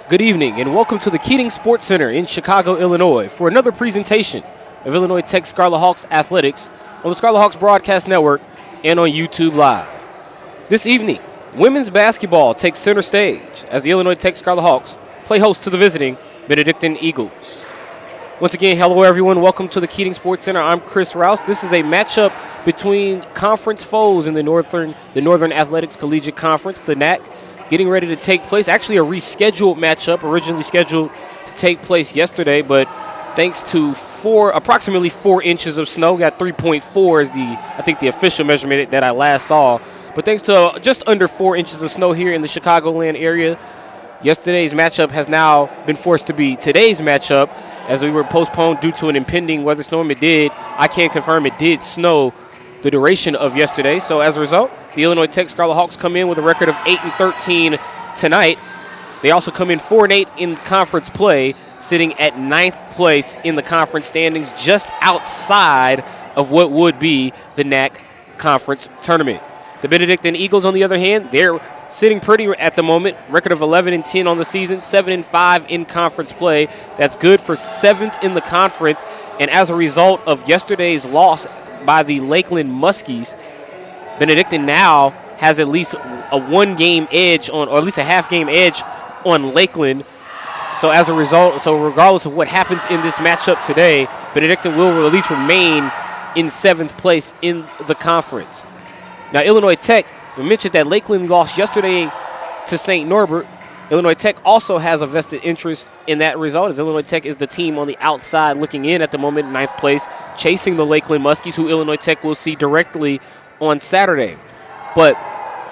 Good evening and welcome to the Keating Sports Center in Chicago, Illinois for another presentation of Illinois Tech Scarlet Hawks athletics on the Scarlet Hawks Broadcast Network and on YouTube Live. This evening, women's basketball takes center stage as the Illinois Tech Scarlet Hawks play host to the visiting Benedictine Eagles. Once again, hello everyone. Welcome to the Keating Sports Center. I'm Chris Rouse. This is a matchup between conference foes in the Northern Athletics Collegiate Conference, the NAC, getting ready to take place. Actually, a rescheduled matchup, originally scheduled to take place yesterday, but thanks to approximately 4 inches of snow, got 3.4 is the official measurement that I last saw. But thanks to just under 4 inches of snow here in the Chicagoland area, yesterday's matchup has now been forced to be today's matchup as we were postponed due to an impending weather storm. I can confirm it did snow the duration of yesterday. So as a result, the Illinois Tech Scarlet Hawks come in with a record of 8-13 tonight. They also come in 4-8 in conference play, sitting at 9th place in the conference standings, just outside of what would be the NAC conference tournament. The Benedictine Eagles, on the other hand, they're sitting pretty at the moment. Record of 11-10 on the season, 7-5 in conference play. That's good for 7th in the conference. And as a result of yesterday's loss by the Lakeland Muskies, Benedictine now has at least a one-game edge on, or at least a half-game edge on Lakeland. So as a result, regardless of what happens in this matchup today, Benedictine will at least remain in 7th place in the conference. Now, Illinois Tech, we mentioned that Lakeland lost yesterday to St. Norbert. Illinois Tech also has a vested interest in that result, as Illinois Tech is the team on the outside looking in at the moment, 9th place, chasing the Lakeland Muskies, who Illinois Tech will see directly on Saturday. But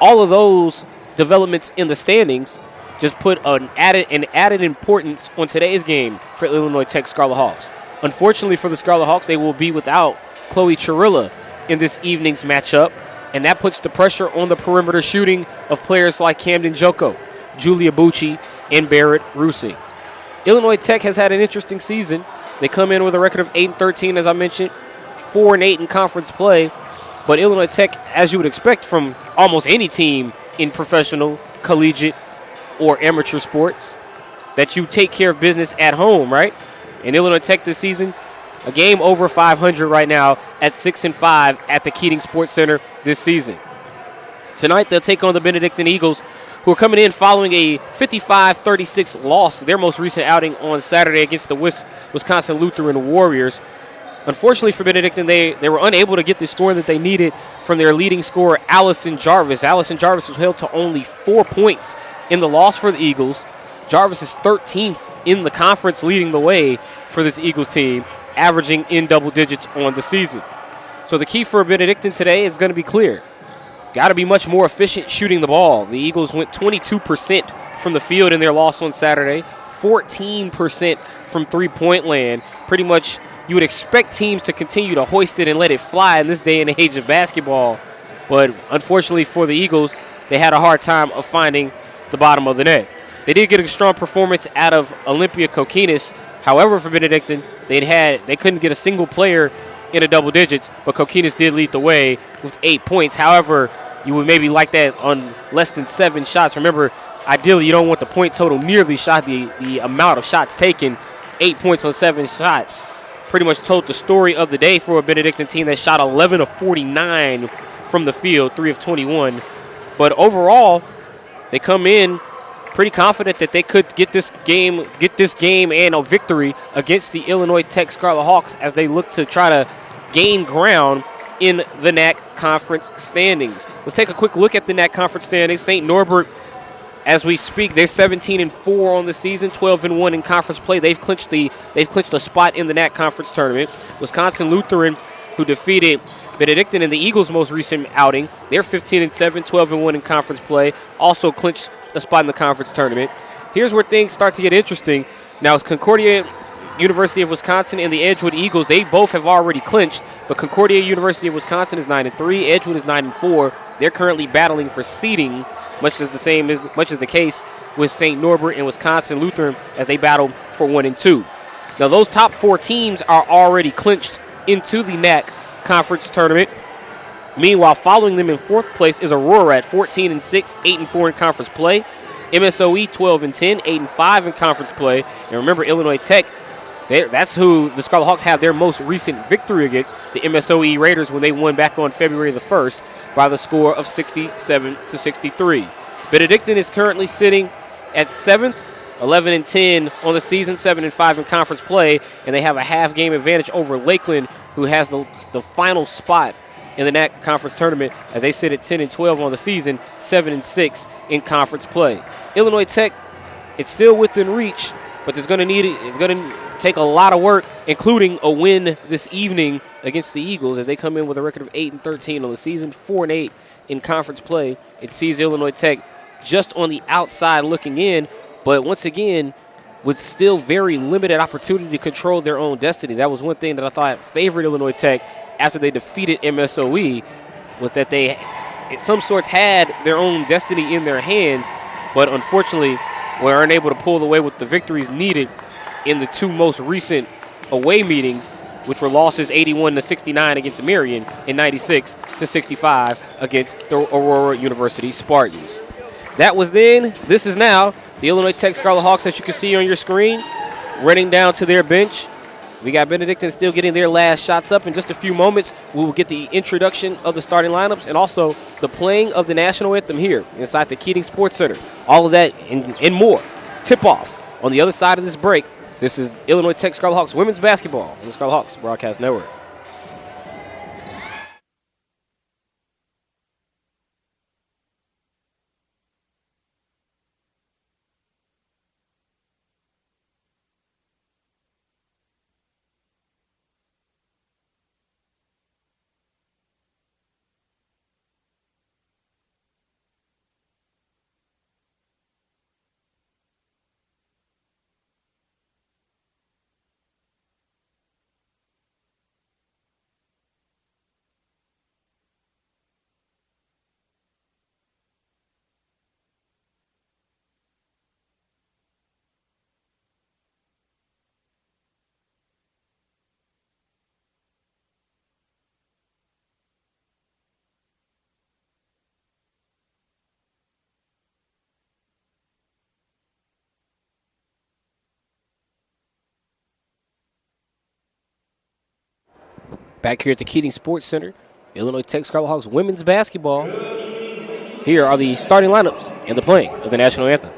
all of those developments in the standings just put an added importance on today's game for Illinois Tech Scarlet Hawks. Unfortunately for the Scarlet Hawks, they will be without Chloe Chirilla in this evening's matchup, and that puts the pressure on the perimeter shooting of players like Camden Joko, Julia Bucci, and Barrett Rusey. Illinois Tech has had an interesting season. They come in with a record of 8-13, as I mentioned, 4-8 in conference play. But Illinois Tech, as you would expect from almost any team in professional, collegiate, or amateur sports, that you take care of business at home, right? And Illinois Tech this season, a game over 500 right now at 6-5 at the Keating Sports Center this season. Tonight, they'll take on the Benedictine Eagles, who are coming in following a 55-36 loss, their most recent outing on Saturday against the Wisconsin Lutheran Warriors. Unfortunately for Benedictine, they were unable to get the score that they needed from their leading scorer, Allison Jarvis. Allison Jarvis was held to only 4 points in the loss for the Eagles. Jarvis is 13th in the conference, leading the way for this Eagles team, averaging in double digits on the season. So the key for Benedictine today is going to be clear. Got to be much more efficient shooting the ball. The Eagles went 22% from the field in their loss on Saturday, 14% from three-point land. Pretty much you would expect teams to continue to hoist it and let it fly in this day and age of basketball. But unfortunately for the Eagles, they had a hard time of finding the bottom of the net. They did get a strong performance out of Olympia Coquinas. However, for Benedictine, they couldn't get a single player in a double digits, but Coquinas did lead the way with 8 points. However, you would maybe like that on less than 7 shots. Remember, ideally, you don't want the point total nearly shot, the amount of shots taken. 8 points on 7 shots pretty much told the story of the day for a Benedictine team that shot 11 of 49 from the field, 3 of 21. But overall, they come in pretty confident that they could get this game and a victory against the Illinois Tech Scarlet Hawks as they look to try to gain ground in the NAC conference standings. Let's take a quick look at the NAC conference standings. St. Norbert, as we speak, they're 17-4 on the season, 12-1 in conference play. They've clinched a spot in the NAC conference tournament. Wisconsin Lutheran, who defeated Benedictine in the Eagles' most recent outing, they're 15-7, 12-1 in conference play, also clinched a spot in the conference tournament. Here's where things start to get interesting. Now, it's Concordia University of Wisconsin and the Edgewood Eagles. They both have already clinched, but Concordia University of Wisconsin is 9-3. Edgewood is 9-4. They're currently battling for seeding, much as the case with St. Norbert and Wisconsin Lutheran as they battle for 1 and 2. Now, those top 4 teams are already clinched into the NAC conference tournament. Meanwhile, following them in 4th place is Aurora at 14-6, 8-4 in conference play. MSOE 12-10, 8-5 in conference play. And remember, Illinois Tech, that's who the Scarlet Hawks have their most recent victory against, the MSOE Raiders, when they won back on February the 1st by the score of 67-63. Benedictine is currently sitting at 7th, 11-10 on the season, 7-5 in conference play, and they have a half-game advantage over Lakeland, who has the final spot in the NAC conference tournament, as they sit at 10-12 on the season, 7-6 in conference play. Illinois Tech, it's still within reach, but it's going to take a lot of work, including a win this evening against the Eagles, as they come in with a record of 8-13 on the season, 4-8 in conference play. It sees Illinois Tech just on the outside looking in, but once again, with still very limited opportunity to control their own destiny. That was one thing that I thought favored Illinois Tech after they defeated MSOE, was that they, in some sorts, had their own destiny in their hands, but unfortunately were unable to pull away with the victories needed in the two most recent away meetings, which were losses 81-69 against Marion and 96-65 against the Aurora University Spartans. That was then. This is now. The Illinois Tech Scarlet Hawks that you can see on your screen running down to their bench. We got Benedictine still getting their last shots up. In just a few moments, we will get the introduction of the starting lineups and also the playing of the national anthem here inside the Keating Sports Center. All of that and more. Tip-off on the other side of this break. This is Illinois Tech Scarlet Hawks women's basketball on the Scarlet Hawks Broadcast Network. Back here at the Keating Sports Center, Illinois Tech Scarlet Hawks women's basketball. Here are the starting lineups and the playing of the national anthem.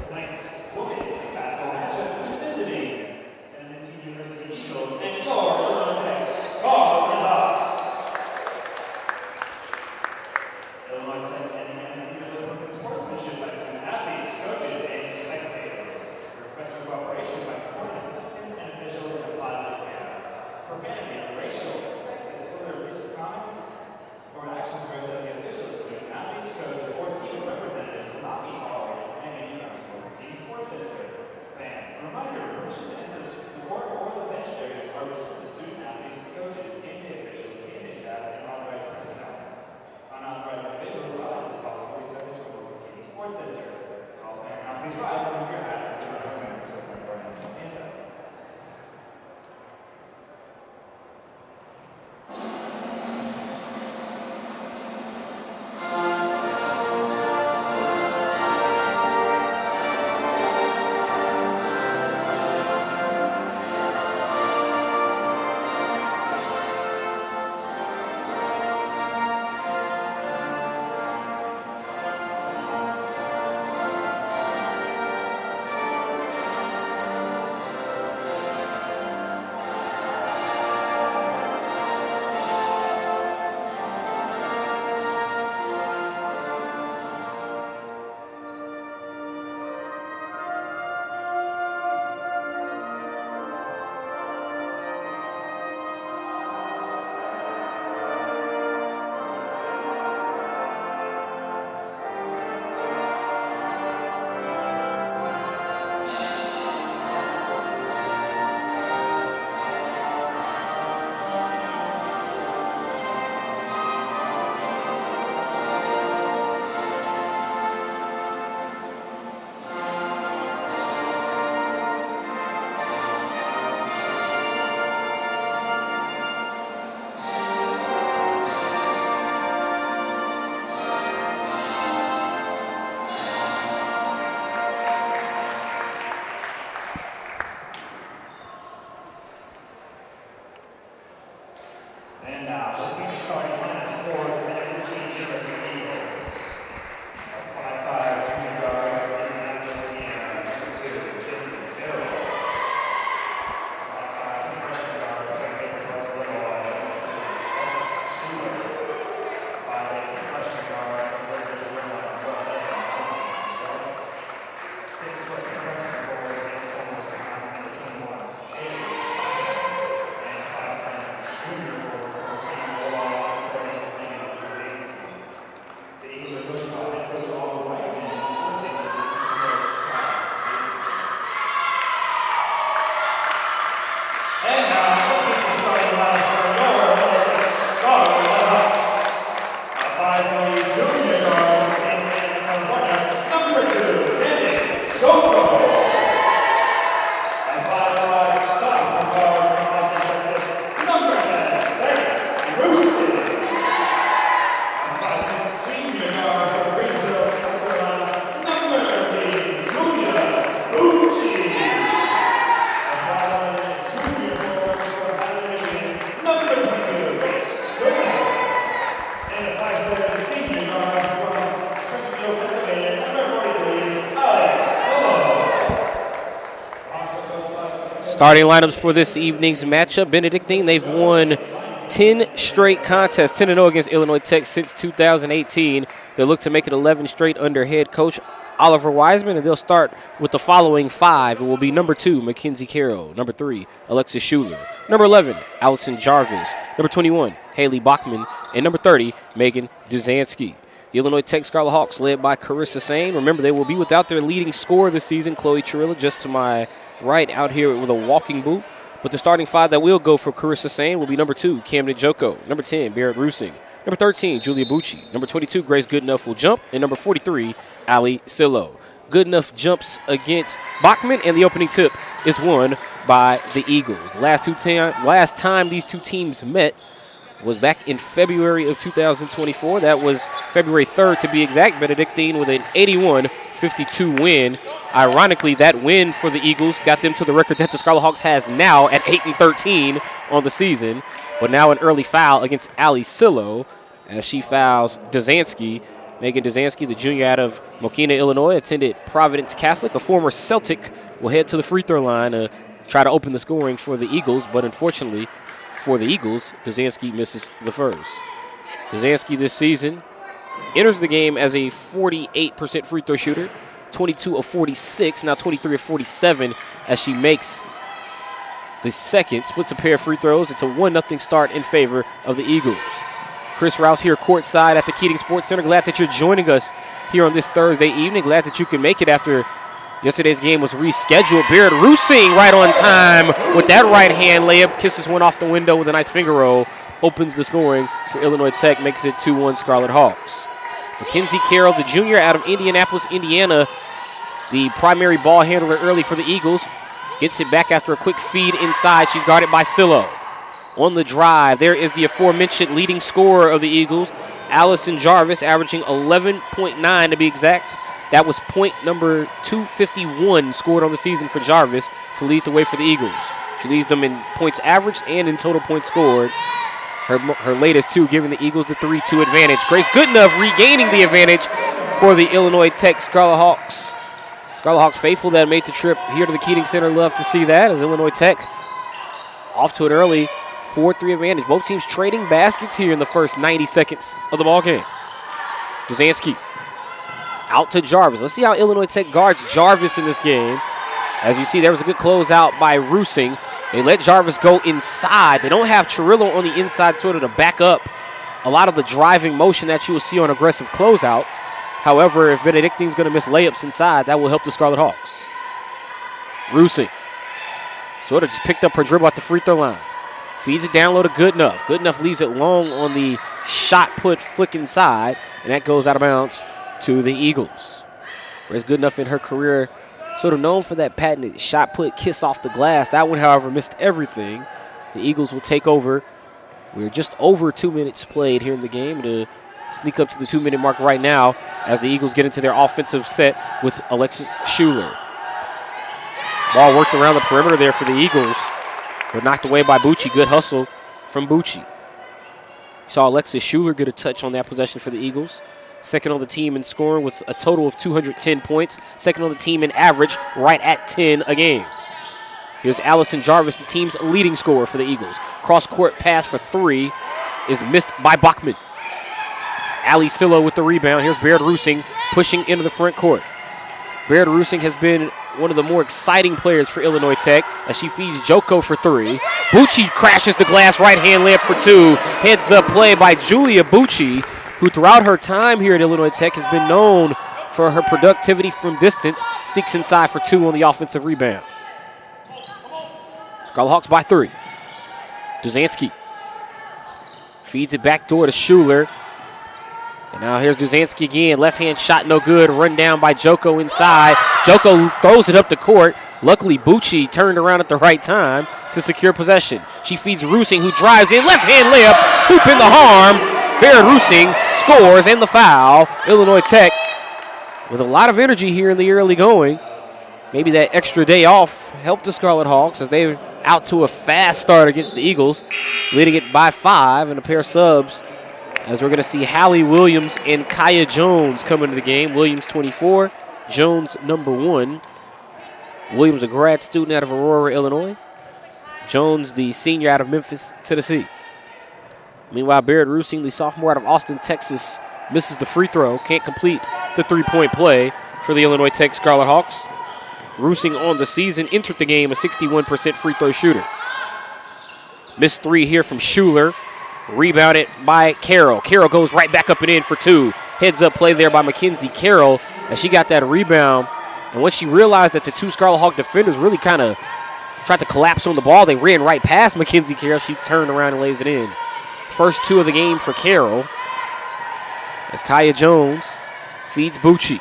Starting lineups for this evening's matchup. Benedictine, they've won 10 straight contests, 10-0 against Illinois Tech since 2018. They'll look to make it 11 straight under head coach Oliver Wiseman, and they'll start with the following 5. It will be number 2, Mackenzie Carroll. Number 3, Alexis Schuler. Number 11, Allison Jarvis. Number 21, Haley Bachman. And number 30, Megan Duzansky. The Illinois Tech Scarlet Hawks led by Carissa Sane. Remember, they will be without their leading scorer this season, Chloe Chirilla, just to my right out here with a walking boot. But the starting 5 that will go for Carissa Sane will be number 2, Camden Joko. Number 10, Barrett Rusing. Number 13, Julia Bucci. Number 22, Grace Goodenough will jump. And number 43, Ali Sillo. Goodenough jumps against Bachman, and the opening tip is won by the Eagles. The last time these two teams met was back in February of 2024. That was February 3rd to be exact. Benedictine with an 81-52 win. Ironically, that win for the Eagles got them to the record that the Scarlet Hawks has now at 8-13 on the season. But now an early foul against Ali Sillo as she fouls Duzansky. Megan Duzansky, the junior out of Mokina, Illinois, attended Providence Catholic. A former Celtic will head to the free throw line to try to open the scoring for the Eagles. But unfortunately for the Eagles, Duzansky misses the first. Duzansky this season enters the game as a 48% free throw shooter. 22 of 46, now 23 of 47 as she makes the second. Splits a pair of free throws. It's a 1-0 start in favor of the Eagles. Chris Rouse here courtside at the Keating Sports Center. Glad that you're joining us here on this Thursday evening. Glad that you can make it after yesterday's game was rescheduled. Barrett Rusing right on time with that right-hand layup. Kisses one off the window with a nice finger roll. Opens the scoring for Illinois Tech. Makes it 2-1 Scarlet Hawks. Mackenzie Carroll, the junior out of Indianapolis, Indiana, the primary ball handler early for the Eagles. Gets it back after a quick feed inside. She's guarded by Sillo. On the drive, there is the aforementioned leading scorer of the Eagles, Allison Jarvis, averaging 11.9 to be exact. That was point number 251 scored on the season for Jarvis to lead the way for the Eagles. She leads them in points averaged and in total points scored. Her latest 2 giving the Eagles the 3-2 advantage. Grace Goodenough regaining the advantage for the Illinois Tech Scarlet Hawks. Scarlet Hawks faithful that made the trip here to the Keating Center. Love to see that as Illinois Tech off to an early 4-3 advantage. Both teams trading baskets here in the first 90 seconds of the ball game. Duzansky out to Jarvis. Let's see how Illinois Tech guards Jarvis in this game. As you see, there was a good closeout by Rusing. They let Jarvis go inside. They don't have Chirillo on the inside sort of to back up a lot of the driving motion that you will see on aggressive closeouts. However, if Benedictine's going to miss layups inside, that will help the Scarlet Hawks. Rusing sort of just picked up her dribble at the free throw line. Feeds it down low to Goodenough. Goodenough leaves it long on the shot put flick inside, and that goes out of bounds to the Eagles. Whereas Goodenough in her career sort of known for that patented shot put kiss off the glass. That one, however, missed everything. The Eagles will take over. We're just over 2 minutes played here in the game to sneak up to the 2-minute mark right now as the Eagles get into their offensive set with Alexis Schuler. Ball worked around the perimeter there for the Eagles, but knocked away by Bucci. Good hustle from Bucci. Saw Alexis Schuler get a touch on that possession for the Eagles. Second on the team in scoring with a total of 210 points. Second on the team in average, right at 10 a game. Here's Allison Jarvis, the team's leading scorer for the Eagles. Cross-court pass for 3 is missed by Bachman. Ali Sillo with the rebound. Here's Barrett Rusing pushing into the front court. Barrett Rusing has been one of the more exciting players for Illinois Tech as she feeds Joko for 3. Bucci crashes the glass, right-hand layup for 2. Heads-up play by Julia Bucci, who throughout her time here at Illinois Tech has been known for her productivity from distance. Sneaks inside for 2 on the offensive rebound. Scarlet Hawks by 3. Duzansky feeds it back door to Schuler. And now here's Duzansky again. Left-hand shot no good. Run down by Joko inside. Joko throws it up the court. Luckily, Bucci turned around at the right time to secure possession. She feeds Rusing, who drives in. Left-hand layup. Hoop in the harm. Barrett Rusing scores and the foul. Illinois Tech with a lot of energy here in the early going. Maybe that extra day off helped the Scarlet Hawks as they're out to a fast start against the Eagles, leading it by 5 and a pair of subs. As we're going to see Hallie Williams and Kaya Jones come into the game. Williams 24, Jones number 1. Williams a grad student out of Aurora, Illinois. Jones, the senior out of Memphis, Tennessee. Meanwhile, Barrett Rusing, the sophomore out of Austin, Texas, misses the free throw. Can't complete the three-point play for the Illinois Tech Scarlet Hawks. Rusing on the season entered the game a 61% free throw shooter. Missed three here from Schuler. Rebounded by Carroll. Carroll goes right back up and in for two. Heads up play there by Mackenzie Carroll as she got that rebound. And once she realized that the two Scarlet Hawk defenders really kind of tried to collapse on the ball, they ran right past Mackenzie Carroll. She turned around and lays it in. First two of the game for Carroll. As Kaya Jones feeds Bucci.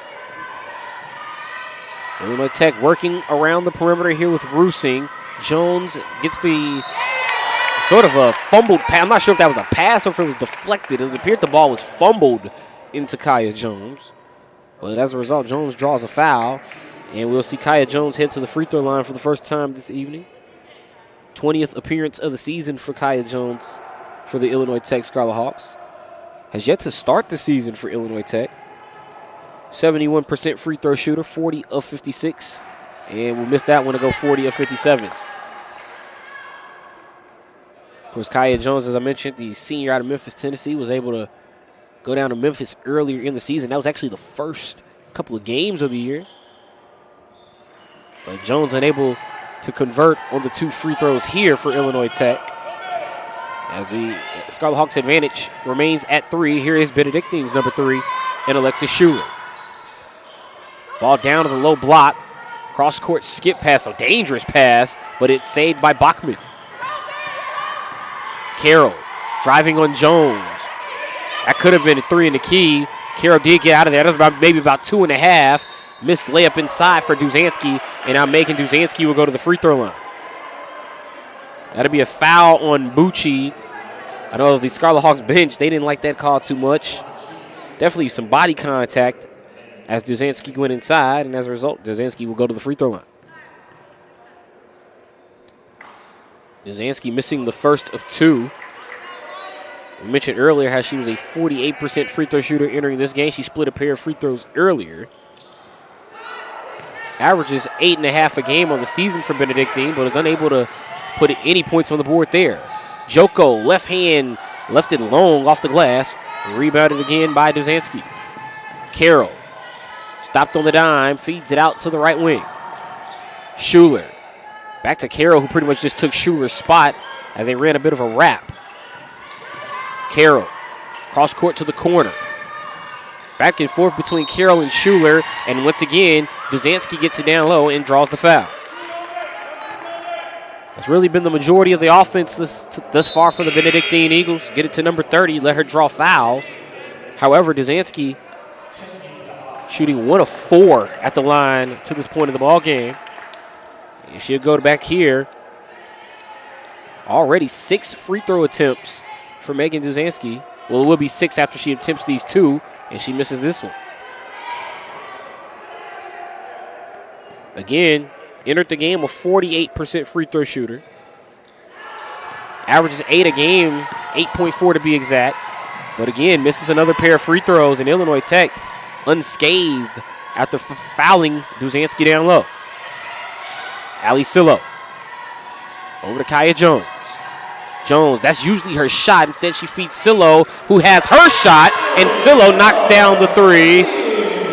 Illinois Tech working around the perimeter here with Rusing. Jones gets the sort of a fumbled pass. I'm not sure if that was a pass or if it was deflected. It appeared the ball was fumbled into Kaya Jones. But as a result, Jones draws a foul. And we'll see Kaya Jones head to the free throw line for the first time this evening. 20th appearance of the season for Kaya Jones for the Illinois Tech Scarlet Hawks. Has yet to start the season for Illinois Tech. 71% free throw shooter, 40 of 56. And we'll miss that one to go 40 of 57. Of course, Kaya Jones, as I mentioned, the senior out of Memphis, Tennessee, was able to go down to Memphis earlier in the season. That was actually the first couple of games of the year. But Jones unable to convert on the two free throws here for Illinois Tech. As the Scarlet Hawks advantage remains at three. Here is Benedictine's number three and Alexis Schuler. Ball down to the low block. Cross-court skip pass, a dangerous pass, but it's saved by Bachman. Carroll driving on Jones. That could have been a three in the key. Carroll did get out of there. That was maybe about 2.5. Missed layup inside for Duzansky, and now making Duzansky will go to the free throw line. That'll be a foul on Bucci. I know the Scarlet Hawks bench, they didn't like that call too much. Definitely some body contact as Duzansky went inside, and as a result, Duzansky will go to the free throw line. Duzansky missing the first of two. We mentioned earlier how she was a 48% free throw shooter entering this game. She split a pair of free throws earlier. Averages 8.5 a game on the season for Benedictine, but is unable to put any points on the board there. Joko, left hand, left it long off the glass. Rebounded again by Duzansky. Carroll, stopped on the dime, feeds it out to the right wing. Schuler, back to Carroll, who pretty much just took Schuler's spot as they ran a bit of a wrap. Carroll, cross court to the corner. Back and forth between Carroll and Schuler, and once again, Duzansky gets it down low and draws the foul. That's really been the majority of the offense thus far for the Benedictine Eagles. Get it to number 30, let her draw fouls. However, Duzansky shooting 1 of 4 at the line to this point of the ball game. And she'll go back here. Already 6 free throw attempts for Megan Duzansky. Well, it will be 6 after she attempts these 2, and she misses this one. Again, entered the game a 48% free throw shooter. Averages 8 a game, 8.4 to be exact. But again, misses another pair of free throws, and Illinois Tech unscathed after fouling Duzansky down low. Ali Sillo over to Kaya Jones. Jones, that's usually her shot. Instead, she feeds Sillo, who has her shot, and Sillo knocks down the three.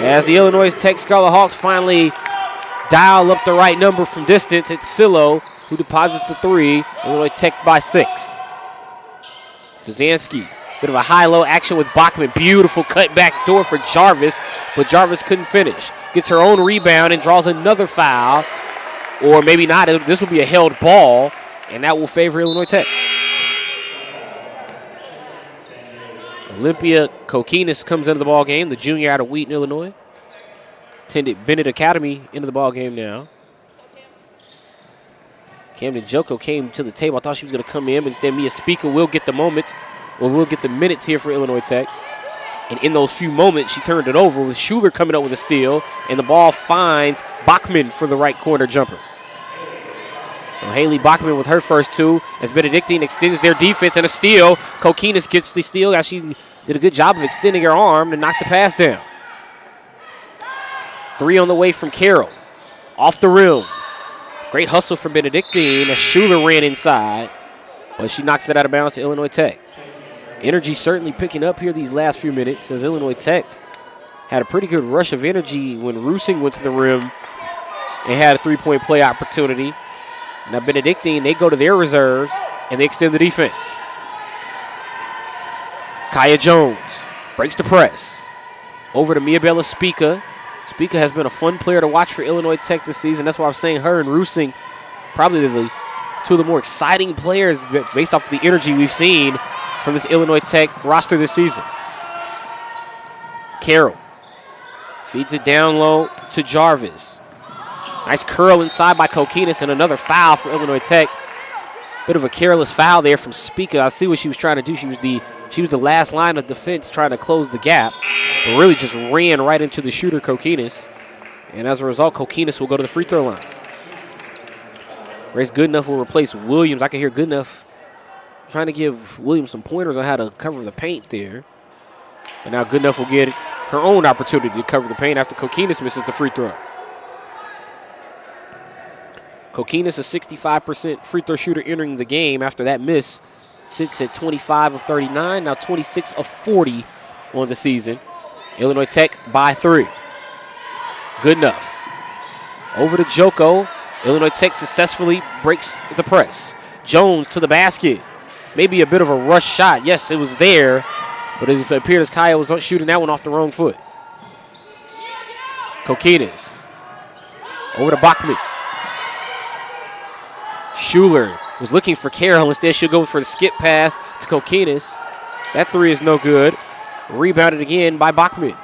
As the Illinois Tech Scarlet Hawks finally dial up the right number from distance, it's Sillo who deposits the three. Illinois Tech by 6. Duzansky, bit of a high-low action with Bachman. Beautiful cut back door for Jarvis, but Jarvis couldn't finish. Gets her own rebound and draws another foul. Or maybe not. This will be a held ball, and that will favor Illinois Tech. Olympia Kokinis comes into the ball game, the junior out of Wheaton, Illinois. Attended Bennett Academy into the ball game now. Camden Joko came to the table. I thought she was going to come in, but instead Mia Speaker will get the moments, or will get the minutes here for Illinois Tech. And in those few moments, she turned it over with Schuler coming up with a steal, and the ball finds Bachman for the right corner jumper. So Haley Bachman with her first 2 as Benedictine extends their defense and a steal. Kokinis gets the steal as she did a good job of extending her arm to knock the pass down. 3 on the way from Carroll. Off the rim. Great hustle from Benedictine as Schuler ran inside, but she knocks it out of bounds to Illinois Tech. Energy certainly picking up here these last few minutes as Illinois Tech had a pretty good rush of energy when Rusing went to the rim and had a three-point play opportunity. Now Benedictine, they go to their reserves and they extend the defense. Kaya Jones breaks the press. Over to Miabella Spica. Spica has been a fun player to watch for Illinois Tech this season. That's why I'm saying her and Rusing probably the two of the more exciting players based off of the energy we've seen from this Illinois Tech roster this season. Carroll feeds it down low to Jarvis. Nice curl inside by Kokinas and another foul for Illinois Tech. Bit of a careless foul there from Spica. I see what she was trying to do. She was the last line of defense trying to close the gap, but really just ran right into the shooter, Kokinas. And as a result, Kokinas will go to the free throw line. Grace Goodenough will replace Williams. I can hear Goodenough trying to give Williams some pointers on how to cover the paint there. And now Goodenough will get her own opportunity to cover the paint after Kokinas misses the free throw. Kokinas, a 65% free throw shooter entering the game after that miss, sits at 25 of 39, now 26 of 40 on the season. Illinois Tech by 3. Goodenough. Over to Joko. Illinois Tech successfully breaks the press. Jones to the basket. Maybe a bit of a rush shot. Yes, it was there, but it appeared as Kaya was shooting that one off the wrong foot. Kokinas. Over to Bachman. Schuler was looking for Carroll. Instead, she'll go for the skip pass to Kokinas. That three is no good. Rebounded again by Bachman.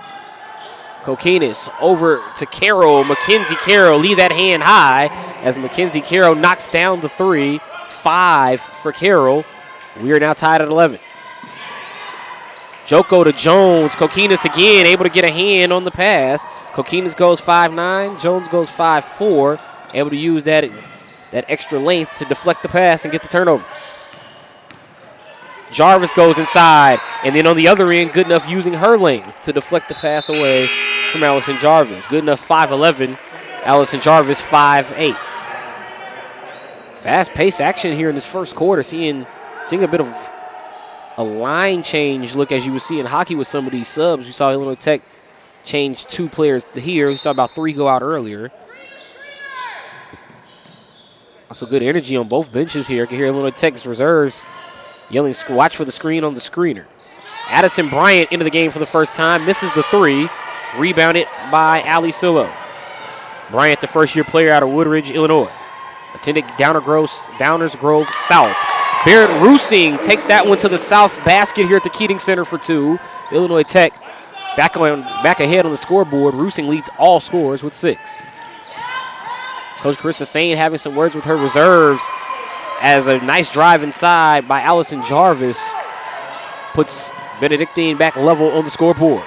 Kokinas over to Carroll. Mackenzie Carroll, leave that hand high as Mackenzie Carroll knocks down the three. 5 for Carroll. We are now tied at 11. Joko to Jones. Kokinas again able to get a hand on the pass. Kokinas goes 5'9". Jones goes 5'4". Able to use that extra length to deflect the pass and get the turnover. Jarvis goes inside, and then on the other end, Goodenough using her length to deflect the pass away from Allison Jarvis. Goodenough 5'11", Allison Jarvis 5'8". Fast-paced action here in this first quarter, seeing a bit of a line change look as you would see in hockey with some of these subs. We saw Illinois Tech change 2 players to here. We saw about 3 go out earlier. Also good energy on both benches here. I can hear Illinois Tech's reserves yelling, watch for the screen on the screener. Addison Bryant into the game for the first time. Misses the 3. Rebounded by Allie Sillo. Bryant, the first-year player out of Woodridge, Illinois. Attended Downers Grove South. Barrett Rusing takes that one to the south basket here at the Keating Center for 2. Illinois Tech back ahead on the scoreboard. Rusing leads all scorers with 6. Coach Carissa Sane having some words with her reserves as a nice drive inside by Allison Jarvis puts Benedictine back level on the scoreboard.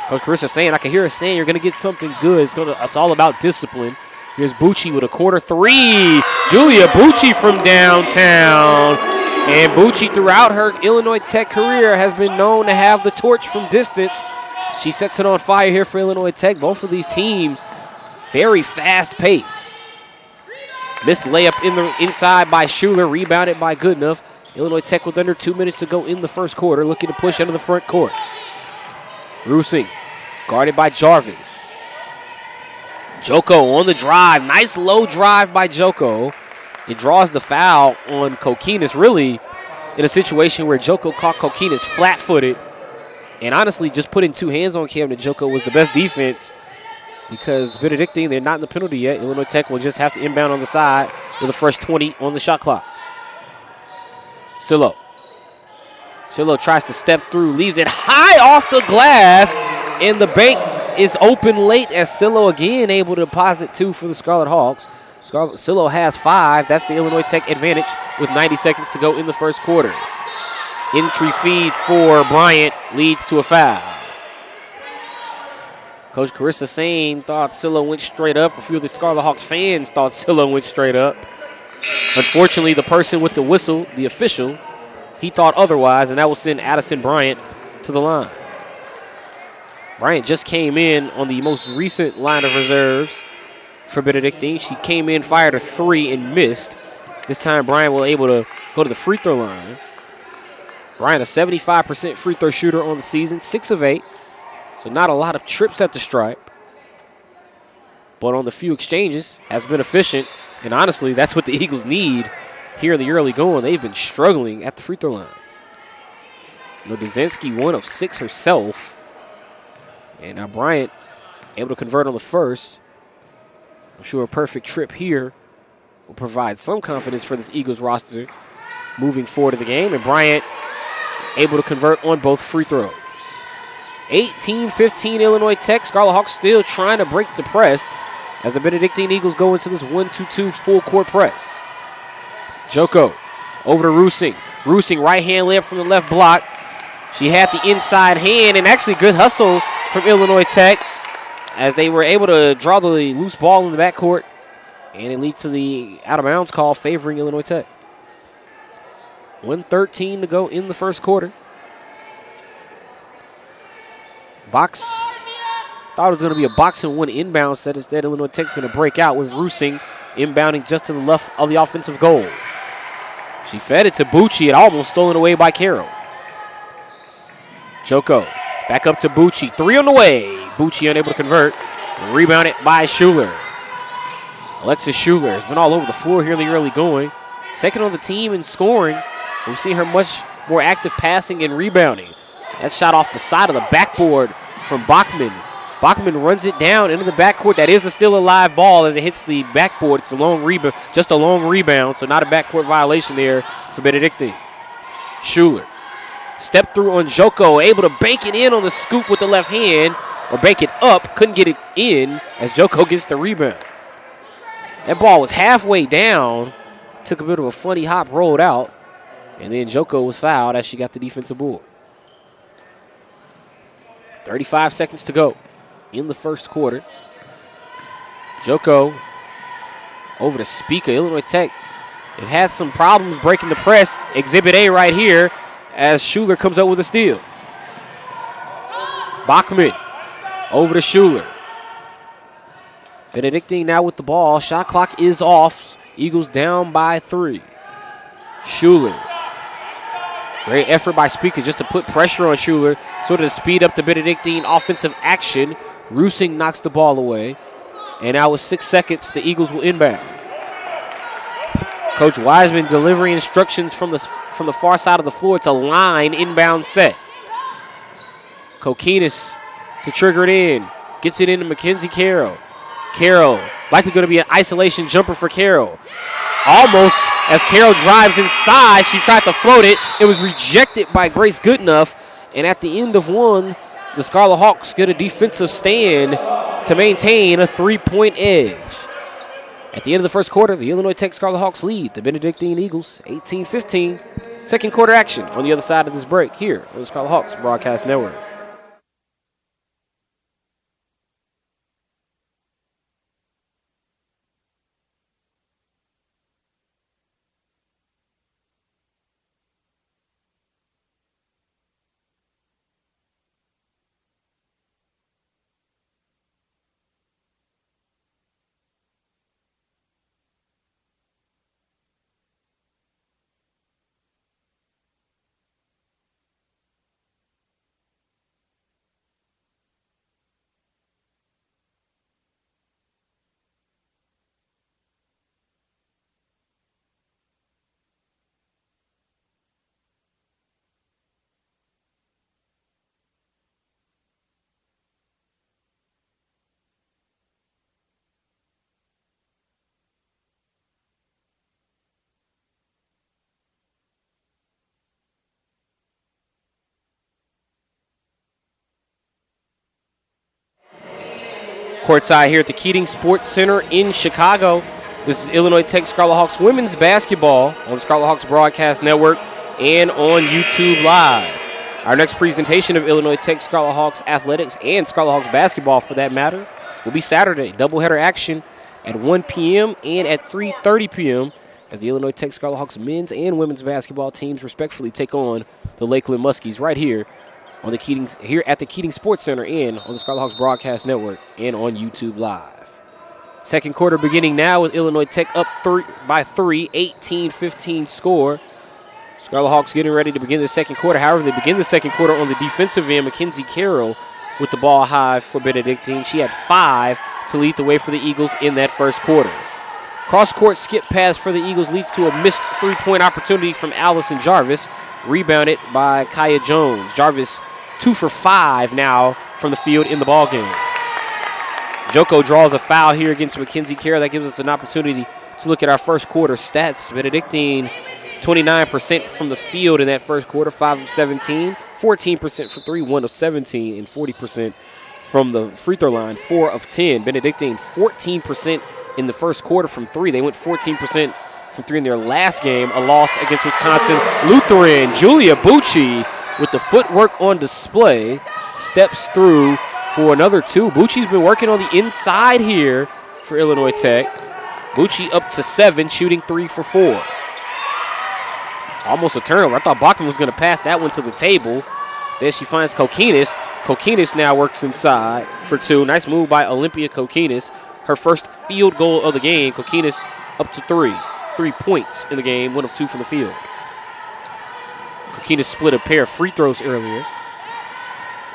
Coach Carissa Sane, I can hear her saying you're going to get something good. It's all about discipline. Here's Bucci with a corner 3. Julia Bucci from downtown. And Bucci throughout her Illinois Tech career has been known to have the torch from distance. She sets it on fire here for Illinois Tech. Both of these teams very fast pace. Missed layup inside by Schuler, rebounded by Goodenough. Illinois Tech with under 2 minutes to go in the first quarter, looking to push into the front court. Rusing, guarded by Jarvis. Joko on the drive. Nice low drive by Joko. It draws the foul on Kokinas, really in a situation where Joko caught Kokinas flat-footed. And honestly, just putting 2 hands on Camden Joko was the best defense because Benedictine, they're not in the penalty yet. Illinois Tech will just have to inbound on the side with the first 20 on the shot clock. Sillo tries to step through, leaves it high off the glass, and the bank is open late as Sillo again able to deposit 2 for the Scarlet Hawks. Sillo has 5. That's the Illinois Tech advantage with 90 seconds to go in the first quarter. Entry feed for Bryant leads to a foul. Coach Carissa Sane thought Sillo went straight up. A few of the Scarlet Hawks fans thought Sillo went straight up. Unfortunately, the person with the whistle, the official, he thought otherwise, and that will send Addison Bryant to the line. Bryant just came in on the most recent line of reserves for Benedictine. She came in, fired a 3, and missed. This time, Bryant was able to go to the free throw line. Bryant, a 75% free throw shooter on the season, 6 of 8. So not a lot of trips at the stripe. But on the few exchanges, has been efficient. And honestly, that's what the Eagles need here in the early going. They've been struggling at the free throw line. Nodazinski, 1 of 6 herself. And now Bryant able to convert on the first. I'm sure a perfect trip here will provide some confidence for this Eagles roster moving forward in the game. And Bryant able to convert on both free throws. 18-15 Illinois Tech. Scarlet Hawks still trying to break the press as the Benedictine Eagles go into this 1-2-2 full court press. Joko over to Rusing. Rusing right hand layup from the left block. She had the inside hand, and actually good hustle from Illinois Tech as they were able to draw the loose ball in the backcourt, and it leads to the out-of-bounds call favoring Illinois Tech. 1:13 to go in the first quarter. Box. Thought it was going to be a box and one inbound set. Instead, Illinois Tech's going to break out with Rusing inbounding just to the left of the offensive goal. She fed it to Bucci. It almost stolen away by Carroll. Joko back up to Bucci. 3 on the way. Bucci unable to convert. Rebounded by Schuler. Alexis Schuler has been all over the floor here in the early going. Second on the team in scoring. We've seen her much more active passing and rebounding. That shot off the side of the backboard from Bachman. Bachman runs it down into the backcourt. That is still a live ball as it hits the backboard. It's a long rebound, just a long rebound, so not a backcourt violation there for Benedictine. Schuler. Step through on Joko, able to bank it in on the scoop with the left hand, or bank it up, couldn't get it in as Joko gets the rebound. That ball was halfway down, took a bit of a funny hop, rolled out, and then Joko was fouled as she got the defensive board. 35 seconds to go in the first quarter. Joko over to Spica. Illinois Tech have had some problems breaking the press. Exhibit A right here as Schuler comes up with a steal. Bachman over to Schuler. Benedictine now with the ball. Shot clock is off. Eagles down by 3. Schuler. Great effort by Spica just to put pressure on Schuler, sort of to speed up the Benedictine offensive action. Rusing knocks the ball away. And now with 6 seconds, the Eagles will inbound. Coach Wiseman delivering instructions from the far side of the floor. It's a line inbound set. Kokinis to trigger it in. Gets it into Mackenzie Carroll. Carroll, likely going to be an isolation jumper for Carroll. Almost as Carroll drives inside, she tried to float it. It was rejected by Grace Goodenough. And at the end of one, the Scarlet Hawks get a defensive stand to maintain a 3-point edge. At the end of the first quarter, the Illinois Tech Scarlet Hawks lead the Benedictine Eagles 18-15. Second quarter action on the other side of this break here on the Scarlet Hawks Broadcast Network. Courtside here at the Keating Sports Center in Chicago. This is Illinois Tech Scarlet Hawks women's basketball on the Scarlet Hawks Broadcast Network and on YouTube Live. Our next presentation of Illinois Tech Scarlet Hawks athletics and Scarlet Hawks basketball, for that matter, will be Saturday. Doubleheader action at 1 p.m. and at 3:30 p.m. as the Illinois Tech Scarlet Hawks men's and women's basketball teams respectfully take on the Lakeland Muskies right here on the here at the Keating Sports Center and on the Scarlet Hawks Broadcast Network and on YouTube Live. Second quarter beginning now with Illinois Tech up by 3, 18-15 score. Scarlet Hawks getting ready to begin the second quarter. However, they begin the second quarter on the defensive end. Mackenzie Carroll with the ball high for Benedictine. She had 5 to lead the way for the Eagles in that first quarter. Cross-court skip pass for the Eagles leads to a missed three-point opportunity from Allison Jarvis. Rebounded by Kaya Jones. Jarvis 2 for 5 now from the field in the ballgame. Joko draws a foul here against Mackenzie Carroll. That gives us an opportunity to look at our first quarter stats. Benedictine, 29% from the field in that first quarter, 5 of 17, 14% for 3, 1 of 17, and 40% from the free throw line, 4 of 10. Benedictine, 14% in the first quarter from 3. They went 14% from 3 in their last game, a loss against Wisconsin Lutheran. Julia Bucci with the footwork on display steps through for another 2. Bucci's been working on the inside here for Illinois Tech. Bucci up to 7, shooting 3 for 4. Almost a turnover. I thought Bachman was going to pass that one to the table. Instead, she finds Kokinis. Kokinis now works inside for 2. Nice move by Olympia Kokinis. Her first field goal of the game. Kokinis up to 3. 3 points in the game, 1 of 2 from the field. Kokinis split a pair of free throws earlier.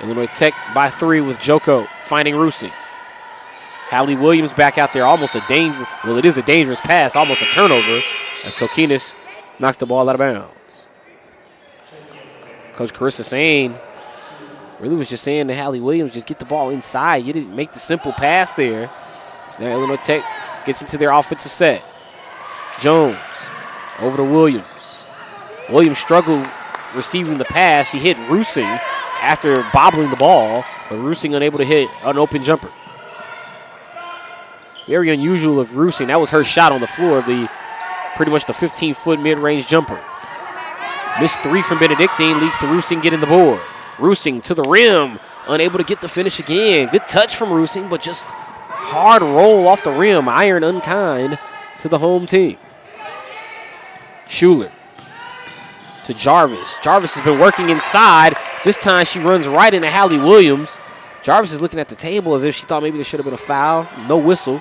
Illinois Tech by 3 with Joko finding Rusing. Hallie Williams back out there, almost a dangerous pass, almost a turnover as Kokinis knocks the ball out of bounds. Coach Carissa Sane really was just saying to Hallie Williams, just get the ball inside. You didn't make the simple pass there. So now Illinois Tech gets into their offensive set. Jones over to Williams. Williams struggled receiving the pass. He hit Rusing after bobbling the ball, but Rusing unable to hit an open jumper. Very unusual of Rusing. That was her shot on the floor, pretty much the 15-foot mid-range jumper. Missed 3 from Benedictine leads to Rusing getting the board. Rusing to the rim, unable to get the finish again. Good touch from Rusing, but just hard roll off the rim. Iron unkind to the home team. Schuler to Jarvis. Jarvis has been working inside. This time she runs right into Hallie Williams. Jarvis is looking at the table as if she thought maybe there should have been a foul. No whistle.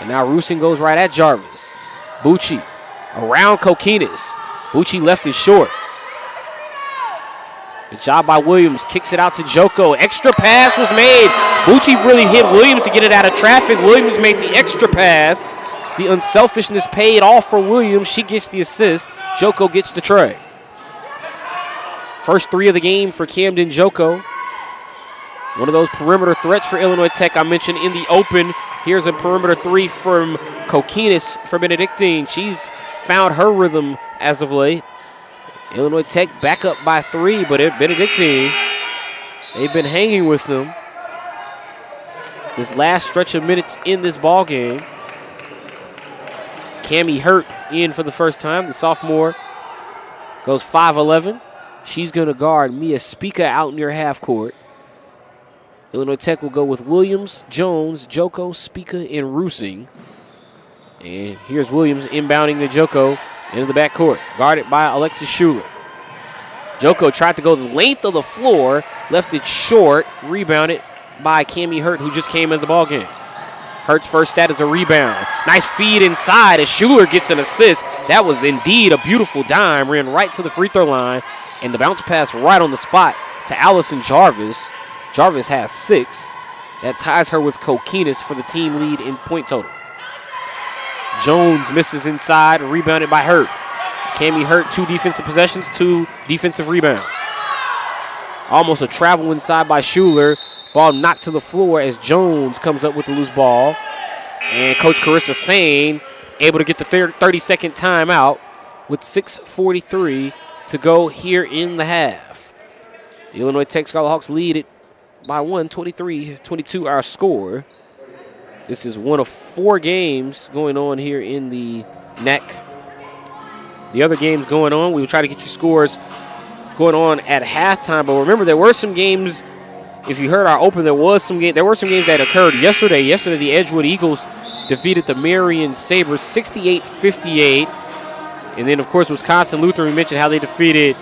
And now Rusing goes right at Jarvis. Bucci around Kokinis. Bucci left it short. Good job by Williams. Kicks it out to Joko. Extra pass was made. Bucci really hit Williams to get it out of traffic. Williams made the extra pass. The unselfishness paid off for Williams. She gets the assist. Joko gets the tray. First 3 of the game for Camden Joko. One of those perimeter threats for Illinois Tech I mentioned in the open. Here's a perimeter 3 from Kokinis for Benedictine. She's found her rhythm as of late. Illinois Tech back up by 3, but Benedictine, they've been hanging with them this last stretch of minutes in this ball game. Cammie Hurt in for the first time. The sophomore goes 5'11". She's going to guard Mia Spica out near half court. Illinois Tech will go with Williams, Jones, Joko, Spica, and Rusing. And here's Williams inbounding to Joko into the backcourt, guarded by Alexis Schuler. Joko tried to go the length of the floor, left it short, rebounded by Cammie Hurt, who just came into the ballgame. Hurt's first stat is a rebound. Nice feed inside as Schuler gets an assist. That was indeed a beautiful dime. Ran right to the free throw line, and the bounce pass right on the spot to Allison Jarvis. Jarvis has 6. That ties her with Kokinis for the team lead in point total. Jones misses inside, rebounded by Hurt. Cammie Hurt, 2 defensive possessions, 2 defensive rebounds. Almost a travel inside by Schuler. Ball knocked to the floor as Jones comes up with the loose ball. And Coach Carissa Sane able to get the 30-second timeout with 6:43 to go here in the half. The Illinois Tech Scarlet Hawks lead it by 1, 23-22 our score. This is one of 4 games going on here in the NEC. The other games going on, we will try to get you scores going on at halftime. But remember, there were some games. If you heard our open, there were some games that occurred yesterday. Yesterday, the Edgewood Eagles defeated the Marion Sabres 68-58. And then, of course, Wisconsin Lutheran, we mentioned how they defeated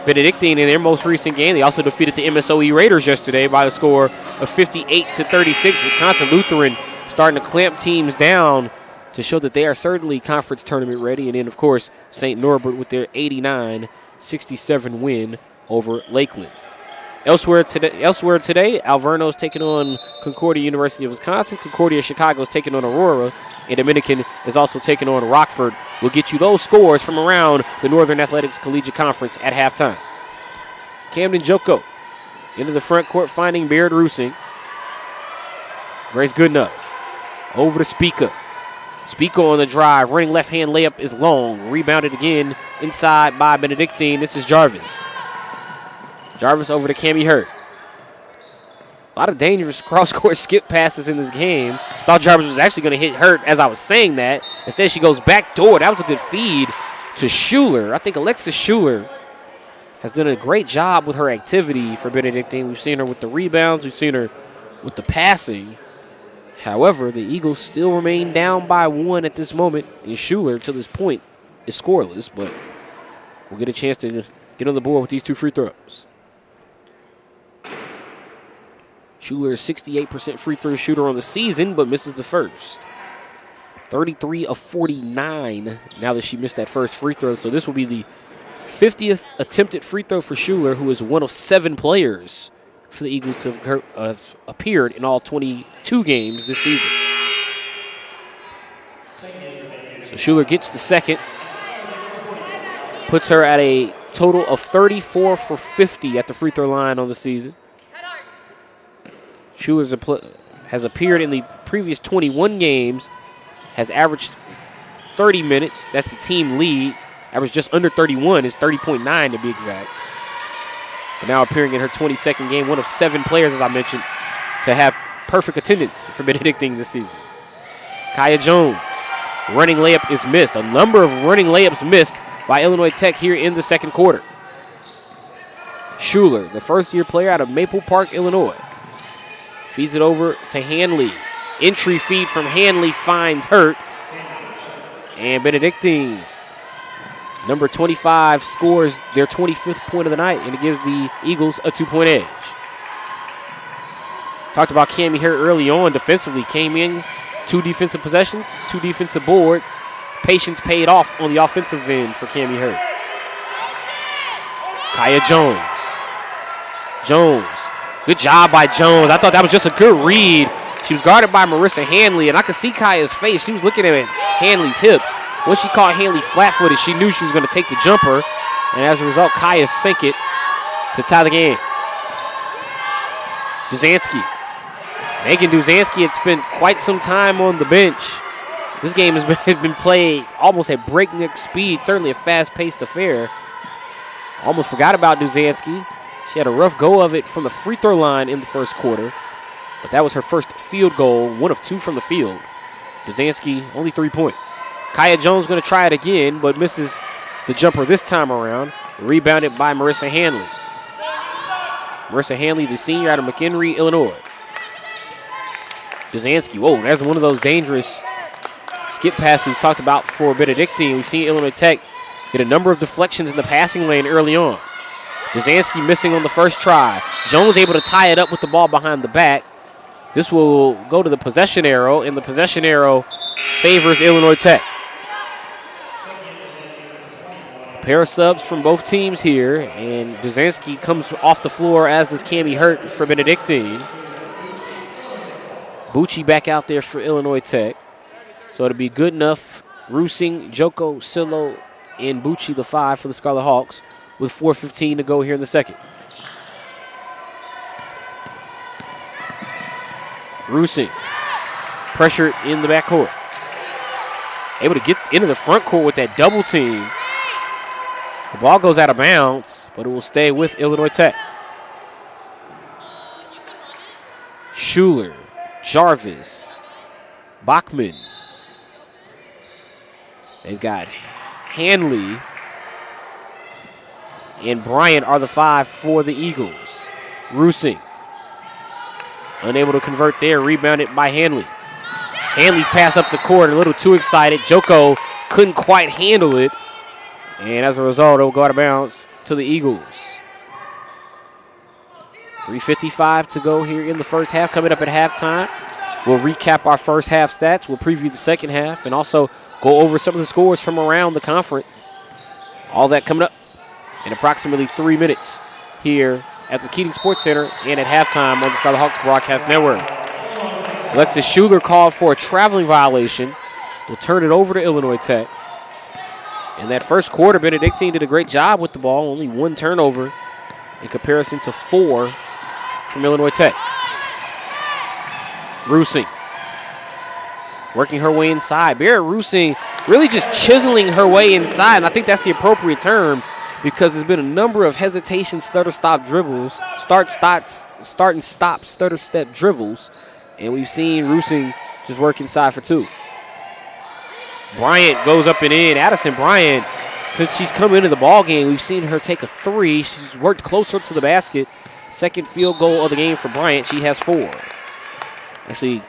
Benedictine in their most recent game. They also defeated the MSOE Raiders yesterday by the score of 58-36. Wisconsin Lutheran starting to clamp teams down to show that they are certainly conference tournament ready. And then, of course, St. Norbert with their 89-67 win over Lakeland. Elsewhere today, Alverno's taking on Concordia University of Wisconsin. Concordia Chicago is taking on Aurora. And Dominican is also taking on Rockford. We'll get you those scores from around the Northern Athletics Collegiate Conference at halftime. Camden Joko into the front court, finding Baird Rusing. Grace Goodenough over to Spica. Spica on the drive, running left-hand layup is long. Rebounded again inside by Benedictine. This is Jarvis. Jarvis over to Cammie Hurt. A lot of dangerous cross-court skip passes in this game. Thought Jarvis was actually going to hit Hurt as I was saying that. Instead, she goes back door. That was a good feed to Schuler. I think Alexis Schuler has done a great job with her activity for Benedictine. We've seen her with the rebounds. We've seen her with the passing. However, the Eagles still remain down by 1 at this moment. And Schuler, to this point, is scoreless. But we'll get a chance to get on the board with these 2 free throws. Schuler is 68% free throw shooter on the season, but misses the first. 33 of 49 now that she missed that first free throw. So this will be the 50th attempted free throw for Schuler, who is one of 7 players for the Eagles to have appeared in all 22 games this season. So Schuler gets the second. Puts her at a total of 34 for 50 at the free throw line on the season. Schuler has appeared in the previous 21 games, has averaged 30 minutes. That's the team lead. Averaged just under 31. It's 30.9 to be exact. But now appearing in her 22nd game, one of 7 players, as I mentioned, to have perfect attendance for Benedictine this season. Kaya Jones, running layup is missed. A number of running layups missed by Illinois Tech here in the second quarter. Schuler, the first-year player out of Maple Park, Illinois. Feeds it over to Hanley. Entry feed from Hanley finds Hurt. And Benedictine, number 25, scores their 25th point of the night, and it gives the Eagles a 2-point edge. Talked about Cammie Hurt early on defensively. Came in, 2 defensive possessions, 2 defensive boards. Patience paid off on the offensive end for Cammie Hurt. Kaya Jones. Jones. Good job by Jones. I thought that was just a good read. She was guarded by Marissa Hanley, and I could see Kaya's face. She was looking at Hanley's hips. Once she caught Hanley flat-footed, she knew she was going to take the jumper, and as a result, Kaya sank it to tie the game. Duzansky. Megan Duzansky had spent quite some time on the bench. This game has been played almost at breakneck speed, certainly a fast-paced affair. Almost forgot about Duzansky. She had a rough go of it from the free throw line in the first quarter, but that was her first field goal, 1 of 2 from the field. Duzansky, only 3 points. Kaya Jones going to try it again, but misses the jumper this time around. Rebounded by Marissa Hanley. Marissa Hanley, the senior out of McHenry, Illinois. Duzansky, whoa, that's one of those dangerous skip passes we've talked about for Benedictine. We've seen Illinois Tech get a number of deflections in the passing lane early on. Duzansky missing on the first try. Jones able to tie it up with the ball behind the back. This will go to the possession arrow, and the possession arrow favors Illinois Tech. A pair of subs from both teams here, and Duzansky comes off the floor, as does Cammie Hurt for Benedictine. Bucci back out there for Illinois Tech. So it'll be Goodenough, Rusing, Joko, Sillo, and Bucci, the 5 for the Scarlet Hawks, with 4:15 to go here in the second. Rusing, pressured in the backcourt. Able to get into the front court with that double team. The ball goes out of bounds, but it will stay with Illinois Tech. Schuler, Jarvis, Bachman. They've got Hanley and Bryant are the 5 for the Eagles. Rusing, unable to convert there, rebounded by Hanley. Hanley's pass up the court, a little too excited. Joko couldn't quite handle it, and as a result, it will go out of bounds to the Eagles. 3:55 to go here in the first half, coming up at halftime. We'll recap our first half stats. We'll preview the second half and also go over some of the scores from around the conference. All that coming up in approximately 3 minutes here at the Keating Sports Center and at halftime on the Scarlet Hawks Broadcast Network. Alexis Schuler called for a traveling violation. We'll turn it over to Illinois Tech. In that first quarter, Benedictine did a great job with the ball. Only 1 turnover in comparison to 4 from Illinois Tech. Rusing working her way inside. Barrett Rusing really just chiseling her way inside, and I think that's the appropriate term because there's been a number of hesitation, stutter-stop dribbles, start and stop, stutter-step dribbles, and we've seen Rusing just work inside for 2. Bryant goes up and in. Addison Bryant, since she's come into the ball game, we've seen her take a 3. She's worked closer to the basket. Second field goal of the game for Bryant. She has 4. Actually,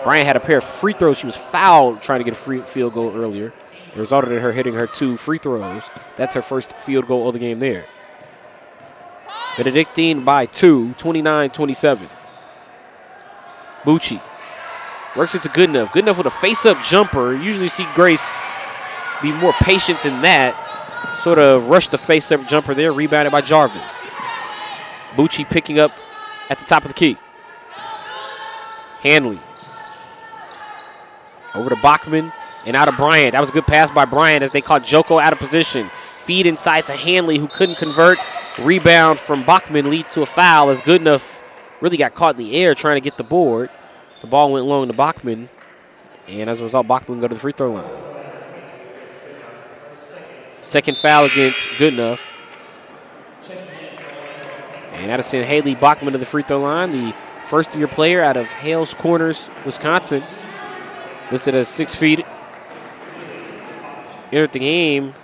Bryant had a pair of free throws. She was fouled trying to get a free field goal earlier. It resulted in her hitting her 2 free throws. That's her first field goal of the game there. Benedictine by 2, 29-27. Bucci works it to Goodenough. Goodenough with a face-up jumper. Usually see Grace be more patient than that. Sort of rushed the face-up jumper there. Rebounded by Jarvis. Bucci picking up at the top of the key. Hanley. Over to Bachman and out of Bryant. That was a good pass by Bryant as they caught Joko out of position. Feed inside to Hanley, who couldn't convert. Rebound from Bachman leads to a foul as Goodenough really got caught in the air trying to get the board. The ball went long to Bachman, and as a result, Bachman go to the free throw line. Second foul against Goodenough. And Addison Haley Bachman to the free throw line, the first-year player out of Hales Corners, Wisconsin. Listed as 6 feet. Entered the game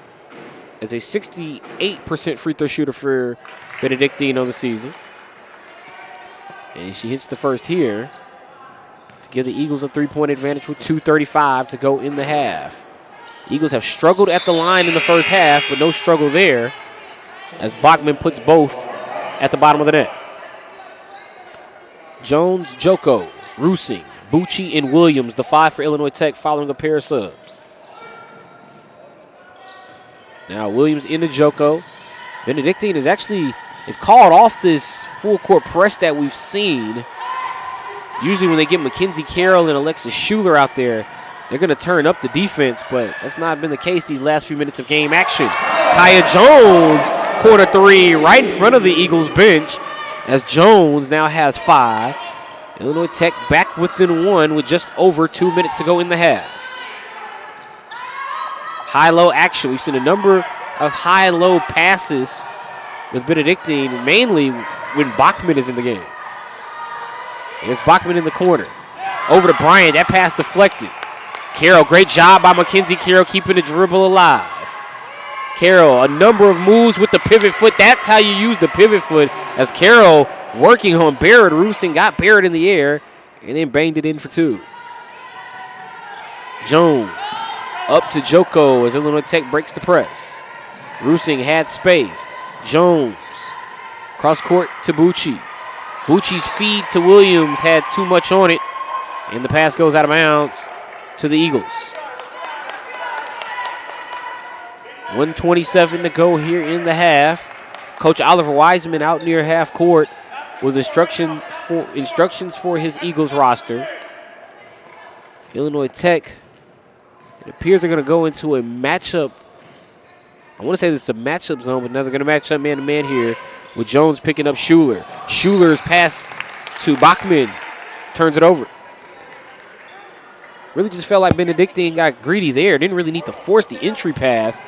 as a 68% free throw shooter for Benedictine on the season. And she hits the first here to give the Eagles a 3-point advantage with 2:35 to go in the half. Eagles have struggled at the line in the first half, but no struggle there as Bachman puts both at the bottom of the net. Jones, Joko, Rusing, Bucci, and Williams, the 5 for Illinois Tech, following a pair of subs. Now Williams into Joko. Benedictine is actually, they've called off this full court press that we've seen. Usually when they get Mackenzie Carroll and Alexis Schuler out there, they're going to turn up the defense, but that's not been the case these last few minutes of game action. Kaya Jones, corner 3, right in front of the Eagles bench, as Jones now has 5. Illinois Tech back within 1 with just over 2 minutes to go in the half. High-low action. We've seen a number of high-low passes with Benedictine, mainly when Bachman is in the game. There's Bachman in the corner. Over to Bryant. That pass deflected. Carroll, great job by Mackenzie Carroll keeping the dribble alive. Carroll, a number of moves with the pivot foot. That's how you use the pivot foot, as Carroll working on Barrett Rusing, got Barrett in the air, and then banged it in for 2. Jones up to Joko as Illinois Tech breaks the press. Rusing had space. Jones, cross court to Bucci. Bucci's feed to Williams had too much on it, and the pass goes out of bounds to the Eagles. 1:27 to go here in the half. Coach Oliver Wiseman out near half court with instructions for his Eagles roster. Illinois Tech, it appears they're going to go into a matchup. I want to say this is a matchup zone, but now they're going to match up man-to-man here with Jones picking up Schuler. Schuler's pass to Bachman turns it over. Really just felt like Benedictine got greedy there. Didn't really need to force the entry pass.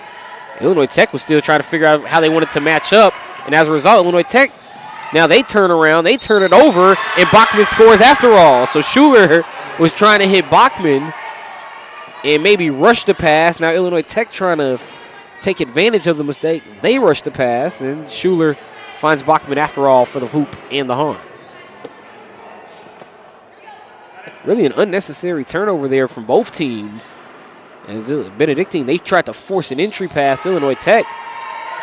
Illinois Tech was still trying to figure out how they wanted to match up, and as a result, Illinois Tech, now they turn around, they turn it over, and Bachman scores after all. So Schuler was trying to hit Bachman and maybe rush the pass. Now Illinois Tech trying to take advantage of the mistake. They rush the pass, and Schuler finds Bachman after all for the hoop and the horn. Really an unnecessary turnover there from both teams. As Benedictine, they tried to force an entry pass. Illinois Tech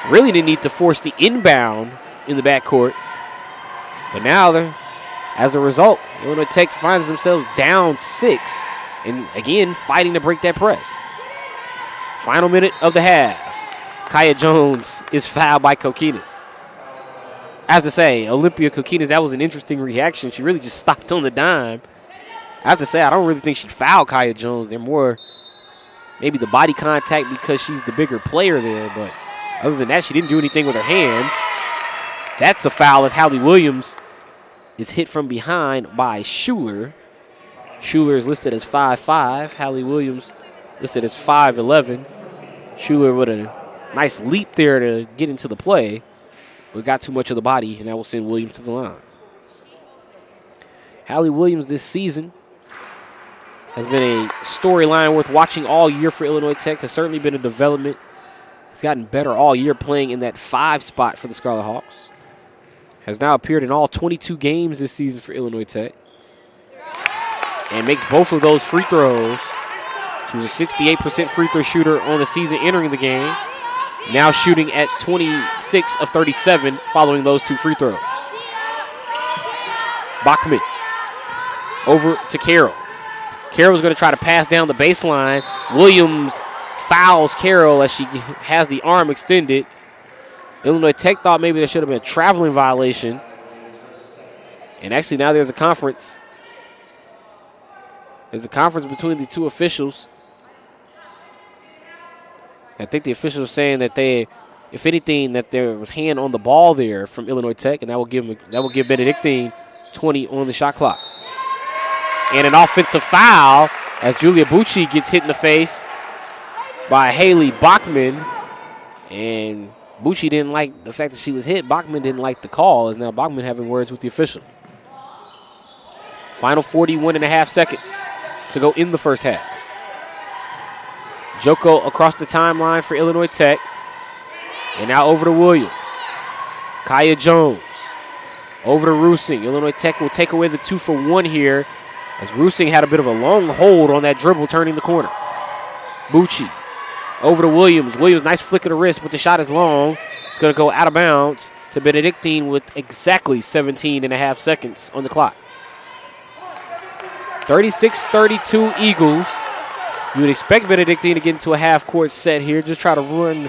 really didn't need to force the inbound in the backcourt. But now they're As a result, Illinois Tech finds themselves down 6 and, again, fighting to break that press. Final minute of the half. Kaya Jones is fouled by Kokinas. I have to say, Olympia Kokinas, that was an interesting reaction. She really just stopped on the dime. I have to say, I don't really think she fouled Kaya Jones. They're more maybe the body contact because she's the bigger player there. But other than that, she didn't do anything with her hands. That's a foul as Hallie Williams is hit from behind by Schuler. Schuler is listed as 5'5". Hallie Williams listed as 5'11". Schuler with a nice leap there to get into the play, but got too much of the body, and that will send Williams to the line. Hallie Williams this season has been a storyline worth watching all year for Illinois Tech. Has certainly been a development. Has gotten better all year playing in that 5 spot for the Scarlet Hawks. Has now appeared in all 22 games this season for Illinois Tech. And makes both of those free throws. She was a 68% free throw shooter on the season entering the game. Now shooting at 26 of 37 following those 2 free throws. Bachman over to Carroll. Carroll's going to try to pass down the baseline. Williams fouls Carroll as she has the arm extended. Illinois Tech thought maybe there should have been a traveling violation. And actually now there's a conference. There's a conference between the 2 officials. I think the officials are saying that if anything, that there was hand on the ball there from Illinois Tech, and that will give Benedictine 20 on the shot clock. And an offensive foul as Julia Bucci gets hit in the face by Haley Bachman. And Bucci didn't like the fact that she was hit. Bachman didn't like the call. Is now Bachman having words with the official. Final 41.5 seconds to go in the first half. Joko across the timeline for Illinois Tech. And now over to Williams. Kaya Jones over to Rusing. Illinois Tech will take away the 2-for-1 here as Rusing had a bit of a long hold on that dribble turning the corner. Bucci over to Williams. Williams, nice flick of the wrist, but the shot is long. It's going to go out of bounds to Benedictine with exactly 17.5 seconds on the clock. 36-32 Eagles. You would expect Benedictine to get into a half-court set here. Just try to run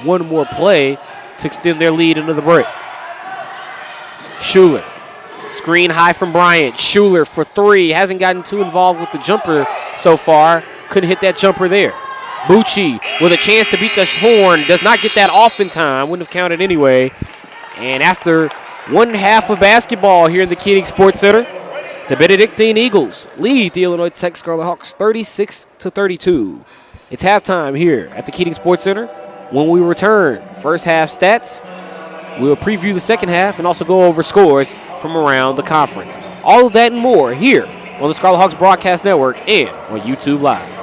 one more play to extend their lead into the break. Schuler. Screen high from Bryant. Schuler for 3. Hasn't gotten too involved with the jumper so far. Couldn't hit that jumper there. Bucci with a chance to beat the horn. Does not get that off in time. Wouldn't have counted anyway. And after 1 half of basketball here in the Keating Sports Center, the Benedictine Eagles lead the Illinois Tech Scarlet Hawks 36-32. It's halftime here at the Keating Sports Center. When we return, first half stats, we'll preview the second half and also go over scores from around the conference. All of that and more here on the Scarlet Hawks Broadcast Network and on YouTube Live.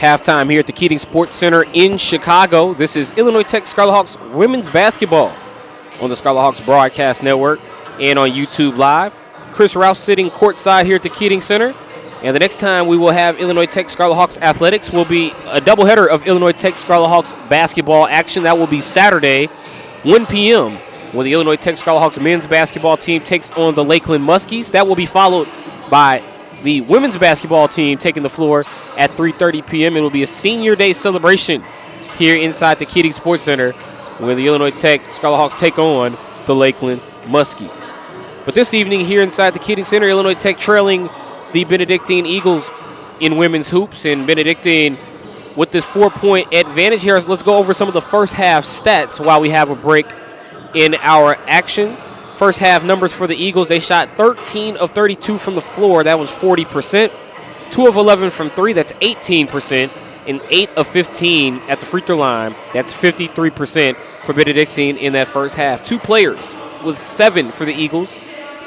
Halftime here at the Keating Sports Center in Chicago. This is Illinois Tech Scarlet Hawks women's basketball on the Scarlet Hawks Broadcast Network and on YouTube Live. Chris Rouse sitting courtside here at the Keating Center. And the next time we will have Illinois Tech Scarlet Hawks athletics will be a doubleheader of Illinois Tech Scarlet Hawks basketball action. That will be Saturday, 1 p.m., when the Illinois Tech Scarlet Hawks men's basketball team takes on the Lakeland Muskies. That will be followed by the women's basketball team taking the floor at 3:30 p.m. It will be a senior day celebration here inside the Keating Sports Center where the Illinois Tech Scarlet Hawks take on the Lakeland Muskies. But this evening here inside the Keating Center, Illinois Tech trailing the Benedictine Eagles in women's hoops. And Benedictine with this 4-point advantage here. Let's go over some of the first half stats while we have a break in our action. First half numbers for the Eagles, they shot 13 of 32 from the floor. That was 40%. 2 of 11 from 3, that's 18%. And 8 of 15 at the free throw line, that's 53% for Benedictine in that first half. 2 players with 7 for the Eagles.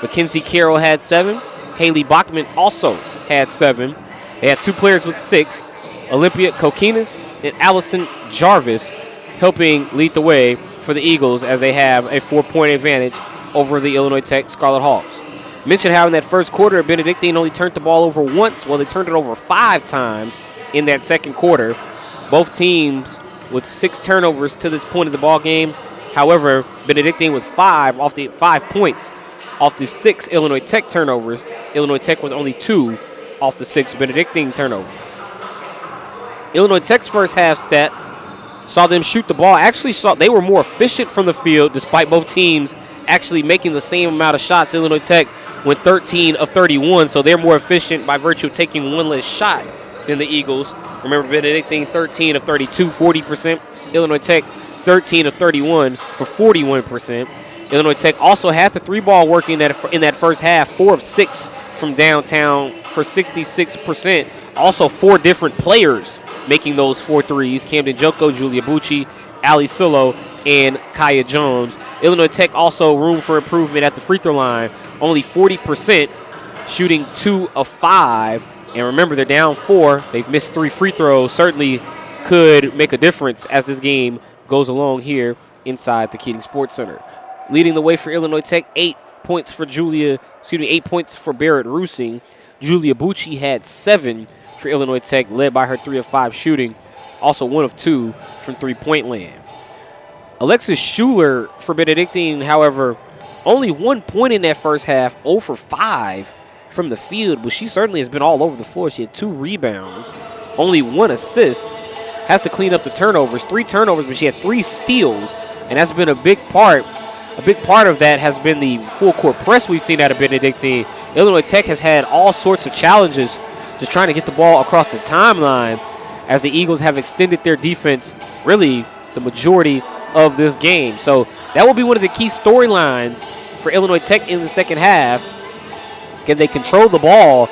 Mackenzie Carroll had 7. Haley Bachman also had 7. They had 2 players with 6. Olympia Kokinas and Allison Jarvis helping lead the way for the Eagles as they have a 4-point advantage over the Illinois Tech Scarlet Hawks. Mentioned how in that first quarter, Benedictine only turned the ball over once. Well, they turned it over 5 times in that second quarter. Both teams with 6 turnovers to this point of the ball game. However, Benedictine with 5 points off the 6 Illinois Tech turnovers. Illinois Tech with only 2 off the 6 Benedictine turnovers. Illinois Tech's first half stats saw them shoot the ball. Actually, saw they were more efficient from the field despite both teams actually making the same amount of shots. Illinois Tech went 13 of 31, so they're more efficient by virtue of taking 1 less shot than the Eagles. Remember, Benedictine 13 of 32, 40%. Illinois Tech 13 of 31 for 41%. Illinois Tech also had the 3-ball working in that first half, 4 of 6 from downtown for 66%. Also 4 different players making those 4 threes. Camden Joko, Julia Bucci, Ali Sillo, and Kaya Jones. Illinois Tech also room for improvement at the free throw line. Only 40%, shooting 2 of 5. And remember, they're down 4. They've missed 3 free throws. Certainly could make a difference as this game goes along here inside the Keating Sports Center. Leading the way for Illinois Tech, 8 points for Barrett Roosing. Julia Bucci had 7 for Illinois Tech, led by her 3 of 5 shooting. Also 1 of 2 from three-point land. Alexis Schuler for Benedictine, however, only 1 point in that first half, 0 for 5 from the field, but she certainly has been all over the floor. She had 2 rebounds, only 1 assist. Has to clean up the turnovers, 3 turnovers, but she had 3 steals, and that's been a big part. A big part of that has been the full-court press we've seen out of Benedictine. Illinois Tech has had all sorts of challenges just trying to get the ball across the timeline as the Eagles have extended their defense really the majority of this game. So that will be one of the key storylines for Illinois Tech in the second half. Can they control the ball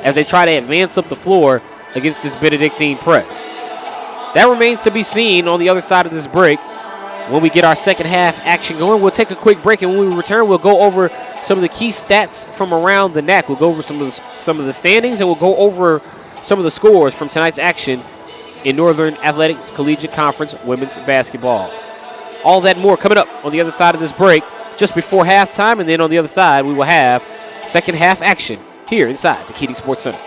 as they try to advance up the floor against this Benedictine press? That remains to be seen on the other side of this break. When we get our second half action going, we'll take a quick break, and when we return, we'll go over some of the key stats from around the NAC. We'll go over some of the standings, and we'll go over some of the scores from tonight's action in Northern Athletics Collegiate Conference women's basketball. All that and more coming up on the other side of this break just before halftime, and then on the other side, we will have second half action here inside the Keating Sports Center.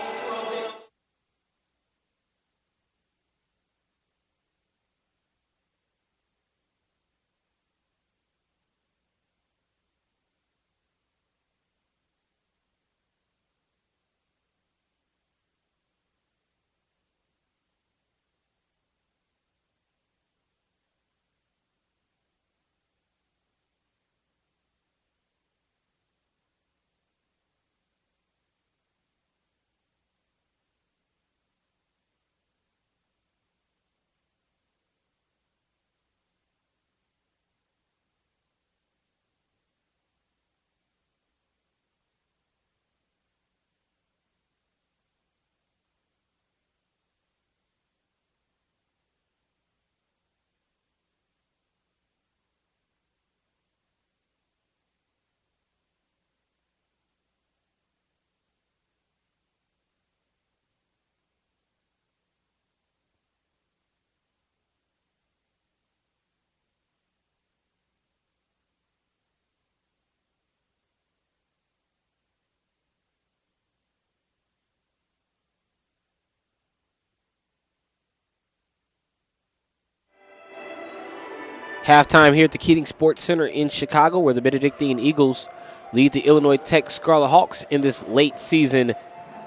Halftime here at the Keating Sports Center in Chicago, where the Benedictine Eagles lead the Illinois Tech Scarlet Hawks in this late season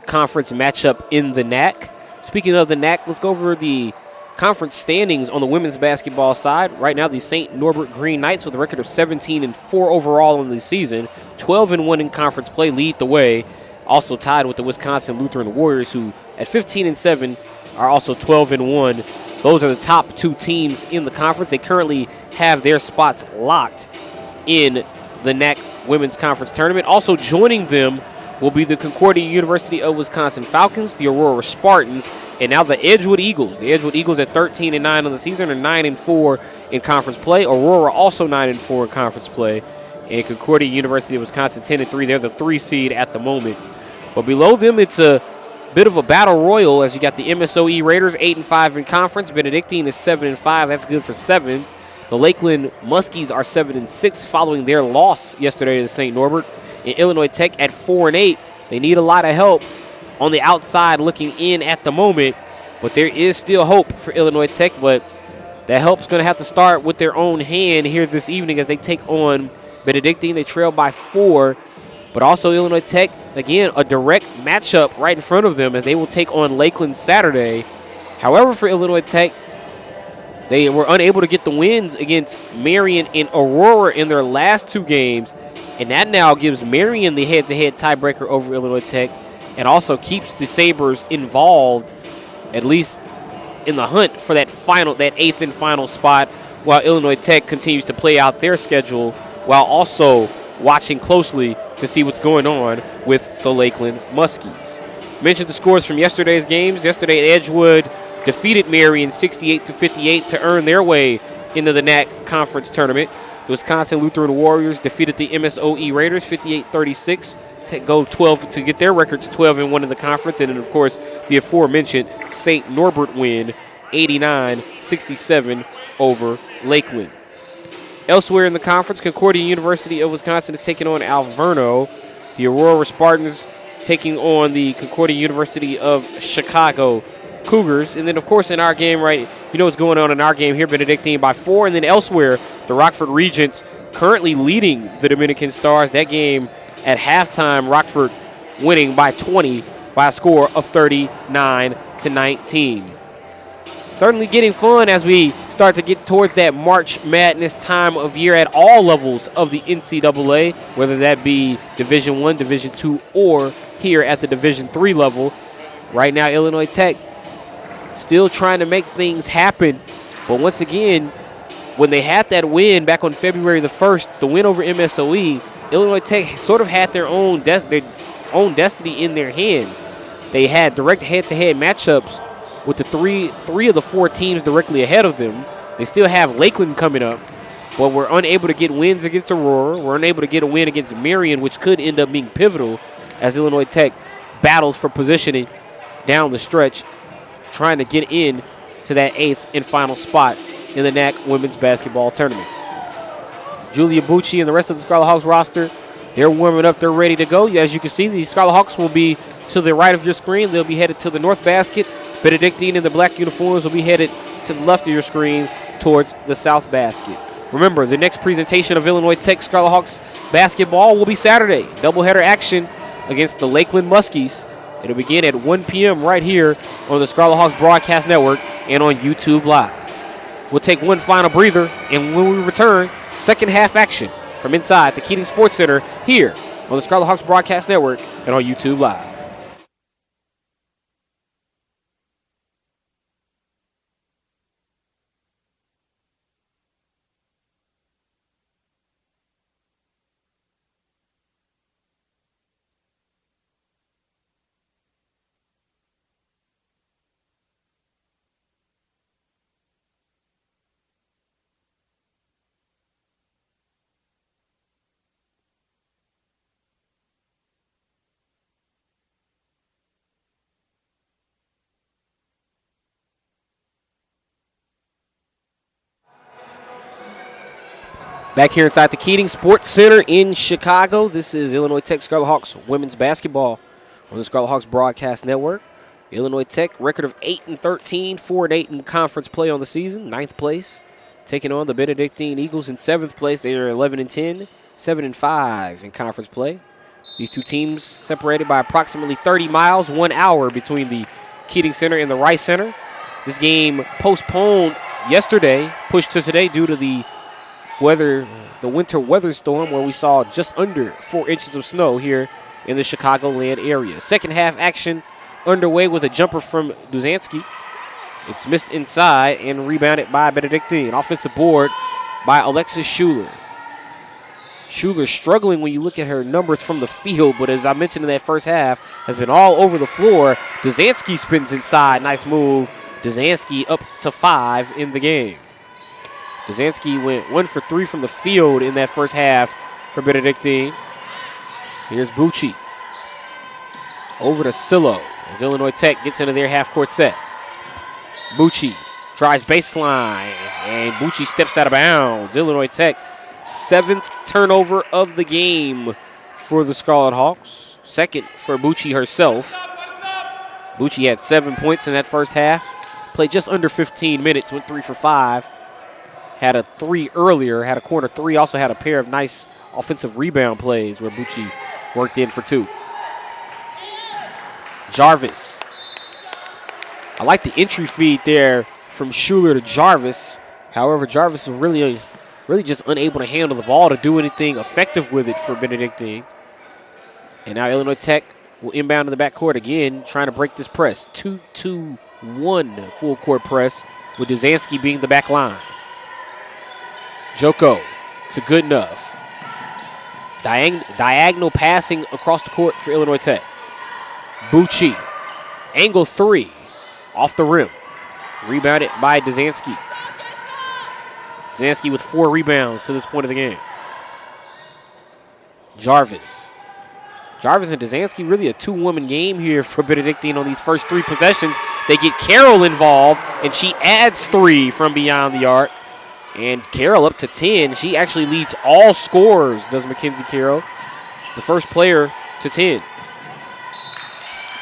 conference matchup in the NAC. Speaking of the NAC, let's go over the conference standings on the women's basketball side. Right now, the St. Norbert Green Knights with a record of 17-4 overall in the season, 12-1 in conference play, lead the way. Also tied with the Wisconsin Lutheran Warriors, who at 15-7 are also 12-1. Those are the top two teams in the conference. They currently have their spots locked in the NAC Women's Conference Tournament. Also joining them will be the Concordia University of Wisconsin Falcons, the Aurora Spartans, and now the Edgewood Eagles. The Edgewood Eagles at 13-9 on the season are 9-4 in conference play. Aurora also 9-4 in conference play. And Concordia University of Wisconsin 10-3. They're the 3 seed at the moment. But below them, it's a bit of a battle royal as you got the MSOE Raiders 8-5 in conference. Benedictine is 7-5. That's good for 7. The Lakeland Muskies are 7-6 following their loss yesterday to St. Norbert. And Illinois Tech at 4-8. They need a lot of help on the outside looking in at the moment. But there is still hope for Illinois Tech. But that help's going to have to start with their own hand here this evening as they take on Benedictine. They trail by 4. But also Illinois Tech, again, a direct matchup right in front of them as they will take on Lakeland Saturday. However, for Illinois Tech, they were unable to get the wins against Marion and Aurora in their last 2 games. And that now gives Marion the head-to-head tiebreaker over Illinois Tech and also keeps the Sabres involved, at least in the hunt for that 8th and final spot, while Illinois Tech continues to play out their schedule while also watching closely to see what's going on with the Lakeland Muskies. Mentioned the scores from yesterday's games. Yesterday, Edgewood defeated Marion 68-58 to earn their way into the NAC Conference Tournament. The Wisconsin Lutheran Warriors defeated the MSOE Raiders 58-36 to go 12 to get their record to 12-1 in the conference. And then, of course, the aforementioned St. Norbert win 89-67 over Lakeland. Elsewhere in the conference, Concordia University of Wisconsin is taking on Alverno. The Aurora Spartans taking on the Concordia University of Chicago Cougars. And then, of course, in our game, right, you know what's going on in our game here, Benedictine by 4. And then elsewhere, the Rockford Regents currently leading the Dominican Stars. That game at halftime, Rockford winning by 20 by a score of 39-19. Certainly getting fun as we start to get towards that March Madness time of year at all levels of the NCAA, whether that be Division I, Division II, or here at the Division III level. Right now, Illinois Tech still trying to make things happen. But once again, when they had that win back on February the 1st, the win over MSOE, Illinois Tech sort of had their own destiny in their hands. They had direct head-to-head matchups with the three of the 4 teams directly ahead of them. They still have Lakeland coming up, but we're unable to get wins against Aurora. We're unable to get a win against Marion, which could end up being pivotal as Illinois Tech battles for positioning down the stretch, trying to get in to that 8th and final spot in the NAC Women's Basketball Tournament. Julia Bucci and the rest of the Scarlet Hawks roster, they're warming up. They're ready to go. As you can see, the Scarlet Hawks will be to the right of your screen. They'll be headed to the north basket. Benedictine in the black uniforms will be headed to the left of your screen towards the south basket. Remember, the next presentation of Illinois Tech Scarlet Hawks basketball will be Saturday. Doubleheader action against the Lakeland Muskies. It'll begin at 1 p.m. right here on the Scarlet Hawks Broadcast Network and on YouTube Live. We'll take one final breather, and when we return, second half action from inside the Keating Sports Center here on the Scarlet Hawks Broadcast Network and on YouTube Live. Back here inside the Keating Sports Center in Chicago, this is Illinois Tech Scarlet Hawks women's basketball on the Scarlet Hawks Broadcast Network. Illinois Tech, record of 8-13, 4-8 in conference play on the season, 9th place taking on the Benedictine Eagles in 7th place. They are 11-10, 7-5 in conference play. These two teams separated by approximately 30 miles, 1 hour between the Keating Center and the Rice Center. This game postponed yesterday, pushed to today due to the winter weather storm where we saw just under 4 inches of snow here in the Chicagoland area. Second half action underway with a jumper from Duzansky. It's missed inside and rebounded by Benedictine. Offensive board by Alexis Schuler. Schuler struggling when you look at her numbers from the field, but as I mentioned in that first half, has been all over the floor. Duzansky spins inside. Nice move. Duzansky up to 5 in the game. Duzansky went 1 for 3 from the field in that first half for Benedictine. Here's Bucci. Over to Sillo as Illinois Tech gets into their half-court set. Bucci tries baseline, and Bucci steps out of bounds. Illinois Tech, 7th turnover of the game for the Scarlet Hawks. Second for Bucci herself. Bucci had 7 points in that first half. Played just under 15 minutes, went 3 for 5. Had a 3 earlier, had a corner 3. Also had a pair of nice offensive rebound plays where Bucci worked in for 2. Jarvis. I like the entry feed there from Schuler to Jarvis. However, Jarvis is really just unable to handle the ball to do anything effective with it for Benedictine. And now Illinois Tech will inbound to the backcourt again, trying to break this press. 2-2-1 full court press with Duzansky being the back line. Joko to Goodenough. Diagonal passing across the court for Illinois Tech. Bucci. Angle 3. Off the rim. Rebounded by Duzansky. Duzansky with 4 rebounds to this point of the game. Jarvis. Jarvis and Duzansky really a 2-woman game here for Benedictine on these first 3 possessions. They get Carroll involved, and she adds 3 from beyond the arc. And Carroll up to 10. She actually leads all scorers, does Mackenzie Carroll. The first player to 10.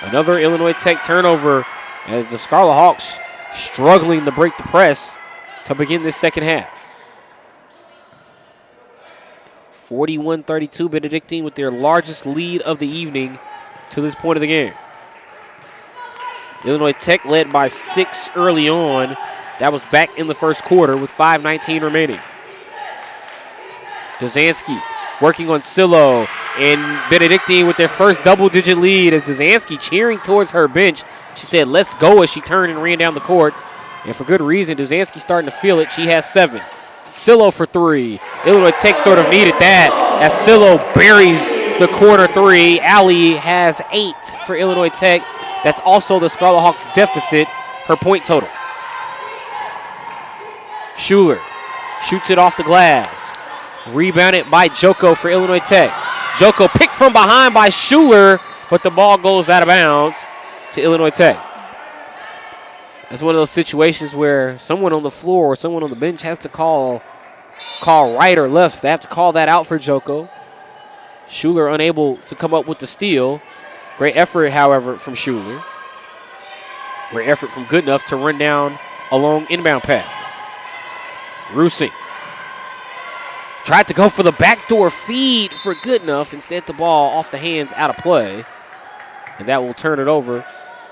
Another Illinois Tech turnover as the Scarlet Hawks struggling to break the press to begin this second half. 41-32, Benedictine with their largest lead of the evening to this point of the game. Illinois Tech led by 6 early on. That was back in the first quarter with 5:19 remaining. Duzansky working on Sillo, and Benedictine with their first double-digit lead as Duzansky cheering towards her bench. She said, "Let's go," as she turned and ran down the court. And for good reason, Duzansky starting to feel it. She has 7. Sillo for 3. Illinois Tech sort of needed that as Sillo buries the corner 3. Allie has 8 for Illinois Tech. That's also the Scarlet Hawks deficit, her point total. Schuler shoots it off the glass. Rebounded by Joko for Illinois Tech. Joko picked from behind by Schuler, but the ball goes out of bounds to Illinois Tech. That's one of those situations where someone on the floor or someone on the bench has to call right or left. They have to call that out for Joko. Schuler unable to come up with the steal. Great effort, however, from Schuler. Great effort from Goodenough to run down a long inbound pass. Rusing tried to go for the backdoor feed for Goodenough. Instead, the ball off the hands, out of play. And that will turn it over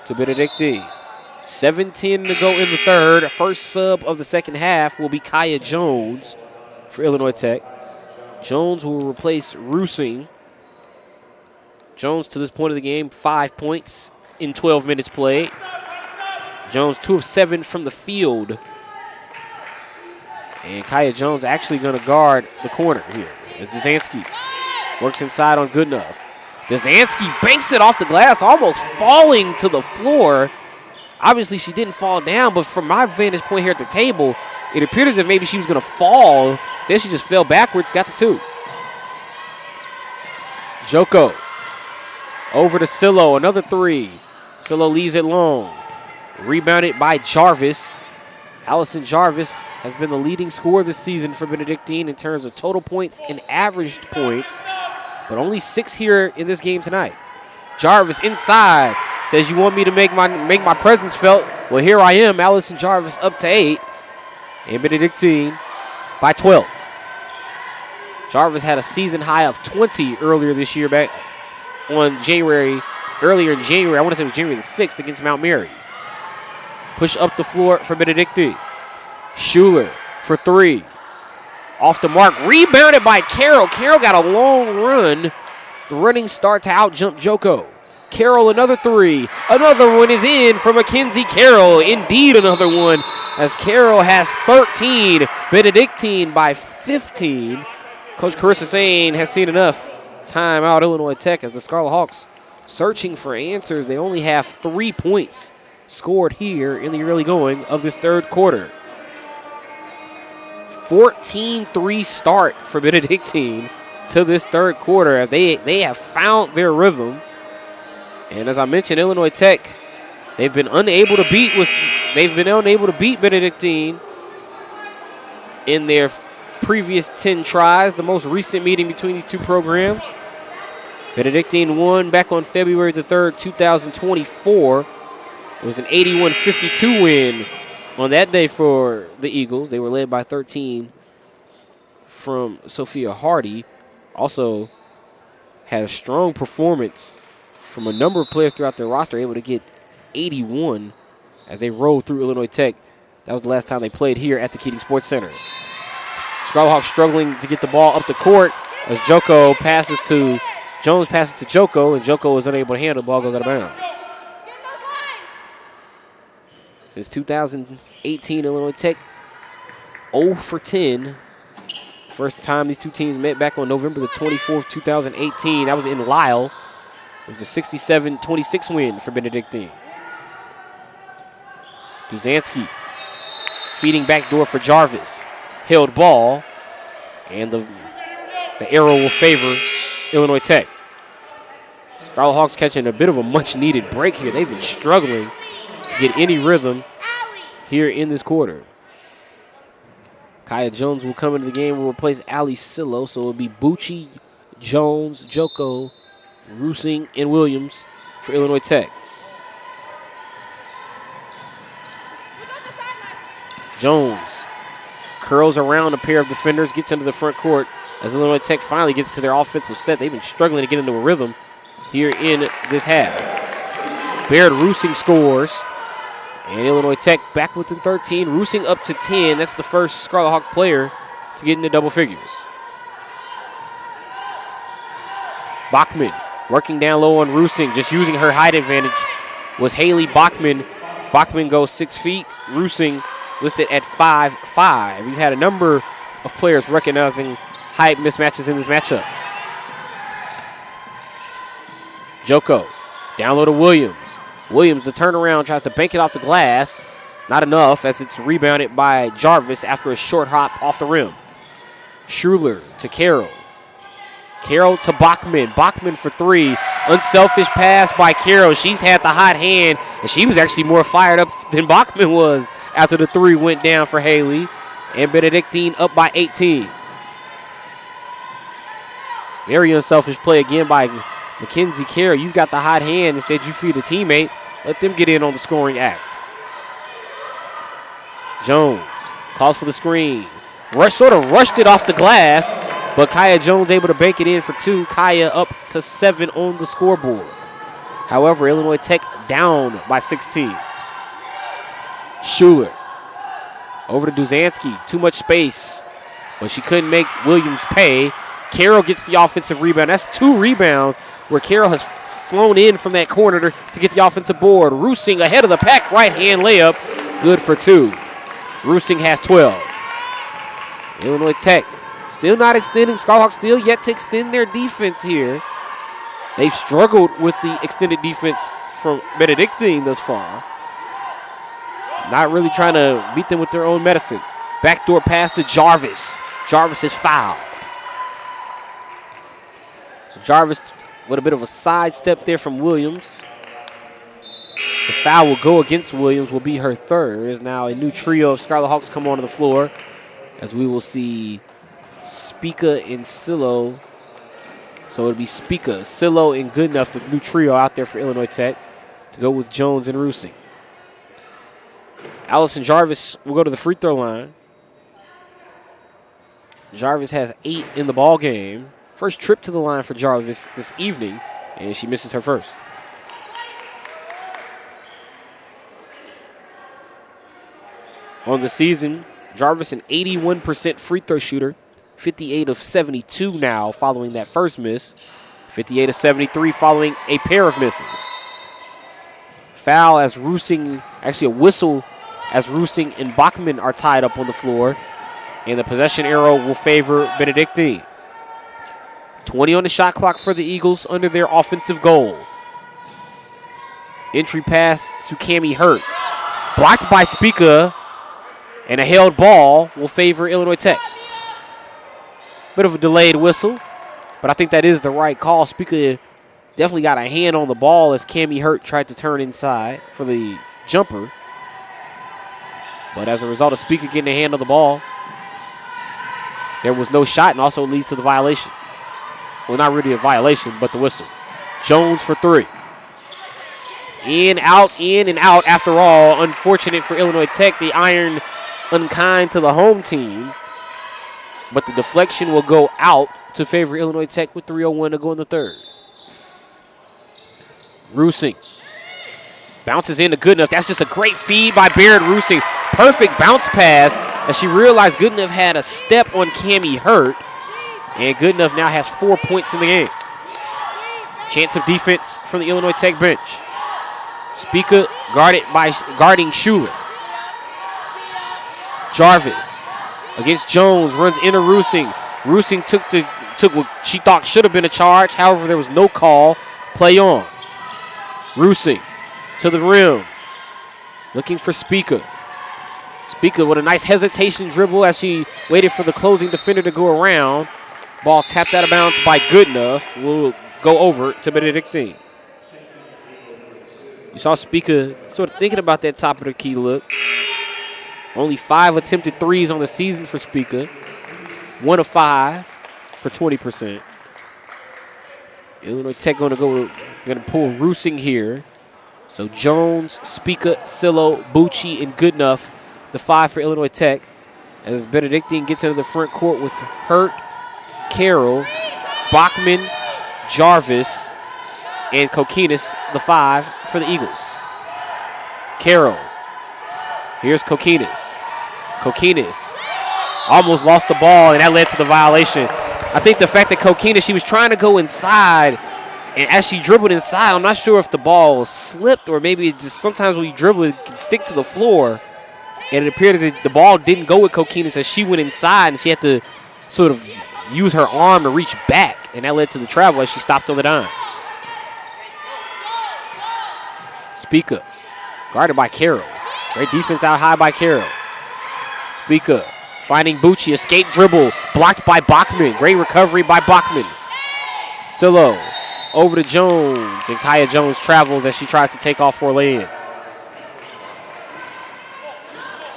to Benedictine. 7:10 to go in the third. First sub of the second half will be Kaya Jones for Illinois Tech. Jones will replace Rusing. Jones, to this point of the game, 5 points in 12 minutes played. Jones, 2 of 7 from the field. And Kaya Jones actually going to guard the corner here as Duzansky works inside on Goodenough. Duzansky banks it off the glass, almost falling to the floor. Obviously, she didn't fall down, but from my vantage point here at the table, it appeared as if maybe she was going to fall. Instead, she just fell backwards, got the 2. Joko over to Sillo, another 3. Sillo leaves it long. Rebounded by Jarvis. Allison Jarvis has been the leading scorer this season for Benedictine in terms of total points and averaged points, but only 6 here in this game tonight. Jarvis inside says, "You want me to make my presence felt? Well, here I am." Allison Jarvis up to 8, and Benedictine by 12. Jarvis had a season high of 20 earlier this year back on earlier in January. I want to say it was January the 6th against Mount Mary. Push up the floor for Benedictine. Schuler for 3. Off the mark. Rebounded by Carroll. Carroll got a long run. The running start to out-jump Joko. Carroll, another 3. Another one is in for Mackenzie Carroll. Indeed, another one, as Carroll has 13. Benedictine by 15. Coach Carissa Sane has seen enough. Time out Illinois Tech as the Scarlet Hawks searching for answers. They only have 3 points scored here in the early going of this third quarter. 14-3 start for Benedictine to this third quarter. They have found their rhythm. And as I mentioned, Illinois Tech, they've been unable to beat Benedictine in their previous 10 tries. The most recent meeting between these two programs, Benedictine won back on February the 3rd, 2024. It was an 81-52 win on that day for the Eagles. They were led by 13 from Sophia Hardy. Also had a strong performance from a number of players throughout their roster, able to get 81 as they rolled through Illinois Tech. That was the last time they played here at the Keating Sports Center. Scarlet Hawks struggling to get the ball up the court as Jones passes to Joko, and Joko is unable to handle. The ball goes out of bounds. Since 2018, Illinois Tech 0 for 10. First time these two teams met back on November the 24th, 2018. That was in Lyle. It was a 67-26 win for Benedictine. Duzansky feeding backdoor for Jarvis. Held ball, and the arrow will favor Illinois Tech. Scarlet Hawks catching a bit of a much-needed break here. They've been struggling to get any rhythm here in this quarter. Kaya Jones will come into the game, will replace Ali Sillo, so it'll be Bucci, Jones, Joko, Rusing, and Williams for Illinois Tech. Jones curls around a pair of defenders, gets into the front court as Illinois Tech finally gets to their offensive set. They've been struggling to get into a rhythm here in this half. Baird Rusing scores, and Illinois Tech back within 13. Rusing up to 10. That's the first Scarlet Hawk player to get into double figures. Bachman working down low on Rusing, just using her height advantage was Haley Bachman. Bachman goes 6 feet. Rusing listed at 5'5". We've had a number of players recognizing height mismatches in this matchup. Joko down low to Williams. Williams, the turnaround, tries to bank it off the glass. Not enough as it's rebounded by Jarvis after a short hop off the rim. Schuler to Carroll. Carroll to Bachman. Bachman for 3. Unselfish pass by Carroll. She's had the hot hand, and she was actually more fired up than Bachman was after the 3 went down for Haley. And Benedictine up by 18. Very unselfish play again by Mackenzie Carroll. You've got the hot hand. Instead, you feed a teammate. Let them get in on the scoring act. Jones calls for the screen. Sort of rushed it off the glass, but Kaya Jones able to bank it in for 2. Kaya up to 7 on the scoreboard. However, Illinois Tech down by 16. Schuler over to Duzansky. Too much space, but she couldn't make Williams pay. Carroll gets the offensive rebound. That's 2 rebounds where Carroll has flown in from that corner to get the offensive board. Rusing ahead of the pack, right-hand layup. Good for 2. Rusing has 12. Illinois Tech still not extending. Scarlet Hawks still yet to extend their defense here. They've struggled with the extended defense from Benedictine thus far. Not really trying to beat them with their own medicine. Backdoor pass to Jarvis. Jarvis is fouled. So Jarvis with a bit of a sidestep there from Williams. The foul will go against Williams, will be her 3rd. As now a new trio of Scarlet Hawks come onto the floor, as we will see Spica and Sillo. So it'll be Spica, Sillo, and Goodenough, the new trio out there for Illinois Tech, to go with Jones and Rusing. Allison Jarvis will go to the free throw line. Jarvis has 8 in the ball game. First trip to the line for Jarvis this evening, and she misses her first. On the season, Jarvis an 81% free throw shooter, 58 of 72 now following that first miss, 58 of 73 following a pair of misses. Foul as Rusing, actually a whistle as Rusing and Bachman are tied up on the floor, and the possession arrow will favor Benedictine. 20 on the shot clock for the Eagles under their offensive goal. Entry pass to Cammie Hurt. Blocked by Spica, and a held ball will favor Illinois Tech. Bit of a delayed whistle, but I think that is the right call. Spica definitely got a hand on the ball as Cammie Hurt tried to turn inside for the jumper. But as a result of Spica getting a hand on the ball, there was no shot, and also leads to the violation. Well, not really a violation, but the whistle. Jones for 3. In and out after all. Unfortunate for Illinois Tech. The iron unkind to the home team. But the deflection will go out to favor Illinois Tech with 3:01 to go in the third. Rusing bounces into Goodenough. That's just a great feed by Barrett Rusing. Perfect bounce pass as she realized Goodenough had a step on Cammie Hurt. And Goodenough now has 4 points in the game. Chance of defense from the Illinois Tech bench. Spica guarding Schuler. Jarvis against Jones, runs into Rusing. Rusing took what she thought should have been a charge. However, there was no call. Play on. Rusing to the rim. Looking for Spica. Spica with a nice hesitation dribble as she waited for the closing defender to go around. Ball tapped out of bounds by Goodenough. Will go over to Benedictine. You saw Spica sort of thinking about that top of the key look. Only 5 attempted threes on the season for Spica. 1 of 5 for 20%. Illinois Tech going to pull Rusing here. So Jones, Spica, Sillo, Bucci, and Goodenough, the 5 for Illinois Tech. As Benedictine gets into the front court with Hurt, Carroll, Bachman, Jarvis, and Kokinis, the 5 for the Eagles. Carroll. Here's Kokinis. Kokinis almost lost the ball, and that led to the violation. I think the fact that Kokinis, she was trying to go inside, and as she dribbled inside, I'm not sure if the ball slipped or maybe it just sometimes when you dribble, it can stick to the floor. And it appeared that the ball didn't go with Kokinis as she went inside, and she had to sort of use her arm to reach back, and that led to the travel as she stopped on the dime. Spica, guarded by Carroll. Great defense out high by Carroll. Spica finding Bucci, escape dribble, blocked by Bachman. Great recovery by Bachman. Sillo over to Jones, and Kaya Jones travels as she tries to take off for a lay-in.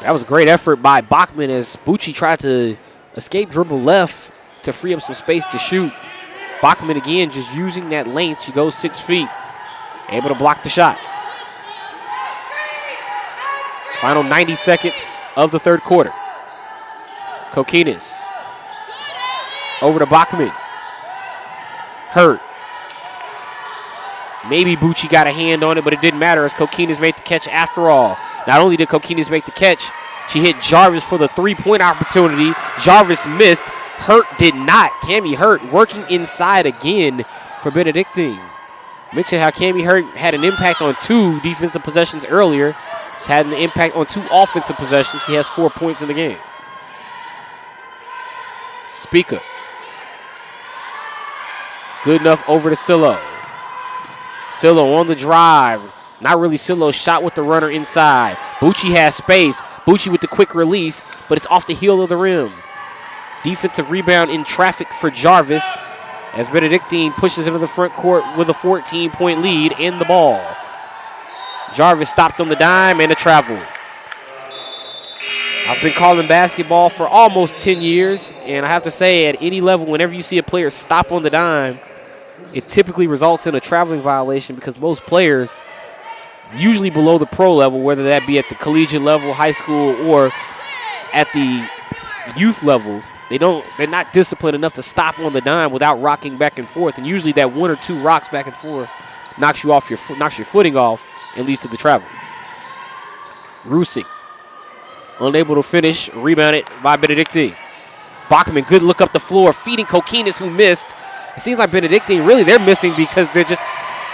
That was a great effort by Bachman as Bucci tried to escape dribble left to free up some space to shoot. Bachman again just using that length. She goes 6 feet, able to block the shot. Final 90 seconds of the third quarter. Kokinis over to Bachman. Hurt. Maybe Bucci got a hand on it, but it didn't matter as Kokinis made the catch after all. Not only did Kokinis make the catch, she hit Jarvis for the three-point opportunity. Jarvis missed. Hurt did not. Cammie Hurt working inside again for Benedictine. Mentioned how Cammie Hurt had an impact on 2 defensive possessions earlier. She's had an impact on 2 offensive possessions. She has 4 points in the game. Spica. Goodenough over to Sillo. Sillo on the drive. Not really Sillo's shot with the runner inside. Bucci has space. Bucci with the quick release, but it's off the heel of the rim. Defensive rebound in traffic for Jarvis as Benedictine pushes into the front court with a 14-point lead in the ball. Jarvis stopped on the dime and a travel. I've been calling basketball for almost 10 years, and I have to say at any level, whenever you see a player stop on the dime, it typically results in a traveling violation because most players, usually below the pro level, whether that be at the collegiate level, high school, or at the youth level, they're not disciplined enough to stop on the dime without rocking back and forth. And usually that one or two rocks back and forth knocks your footing off and leads to the travel. Rusing, unable to finish, rebounded by Benedictine. Bachman, good look up the floor, feeding Kokinis, who missed. It seems like Benedictine, really, they're missing because they're just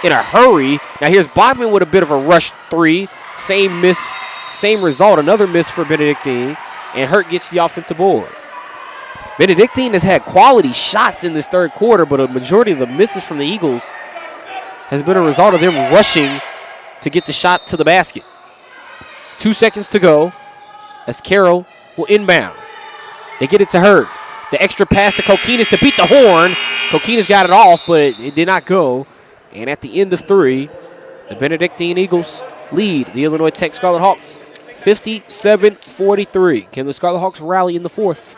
in a hurry. Now here's Bachman with a bit of a rush three. Same miss, same result, another miss for Benedictine. And Hurt gets the offensive board. Benedictine has had quality shots in this third quarter, but a majority of the misses from the Eagles has been a result of them rushing to get the shot to the basket. 2 seconds to go as Carroll will inbound. They get it to Hurt. The extra pass to Kokinis to beat the horn. Kokinis got it off, but it did not go. And at the end of three, the Benedictine Eagles lead the Illinois Tech Scarlet Hawks 57-43. Can the Scarlet Hawks rally in the fourth?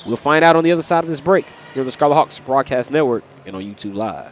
We'll find out on the other side of this break here on the Scarlet Hawks Broadcast Network and on YouTube Live.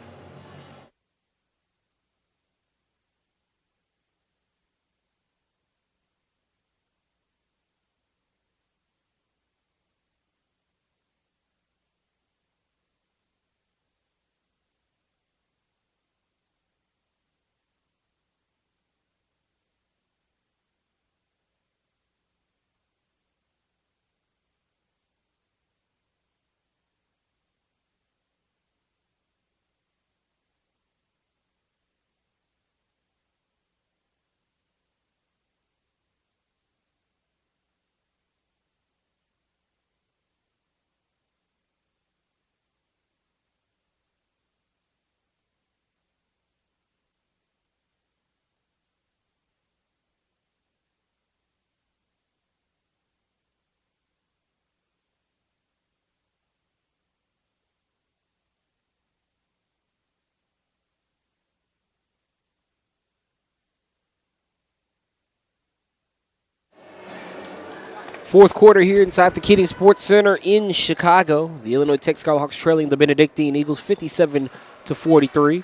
Fourth quarter here inside the Keating Sports Center in Chicago. The Illinois Tech Scarlet Hawks trailing the Benedictine Eagles 57-43.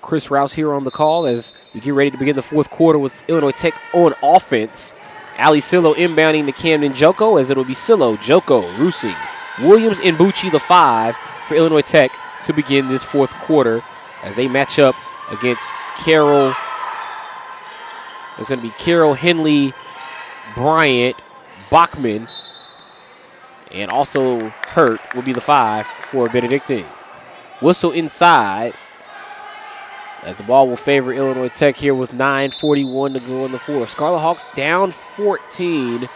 Chris Rouse here on the call as we get ready to begin the fourth quarter with Illinois Tech on offense. Ali Sillo inbounding to Camden Joko as it'll be Sillo, Joko, Rusing, Williams, and Bucci, the five for Illinois Tech to begin this fourth quarter as they match up against Carroll. It's going to be Carroll, Henley, Bryant, Bachman, and also Hurt will be the five for Benedictine. Whistle inside as the ball will favor Illinois Tech here with 9:41 to go in the fourth. Scarlet Hawks down 14.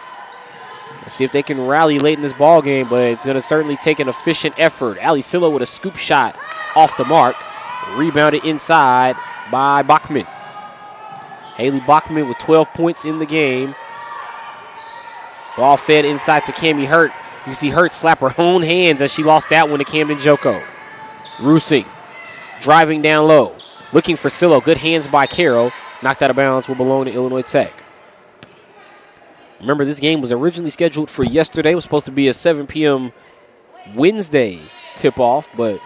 Let's see if they can rally late in this ball game, but it's going to certainly take an efficient effort. Ali Sillo with a scoop shot off the mark. Rebounded inside by Bachman. Haley Bachman with 12 points in the game. Ball fed inside to Cammie Hurt. You see Hurt slap her own hands as she lost that one to Camden Joko. Rusing, driving down low, looking for Sillo. Good hands by Carroll. Knocked out of bounds, will belong to Illinois Tech. Remember, this game was originally scheduled for yesterday. It was supposed to be a 7 p.m. Wednesday tip-off, but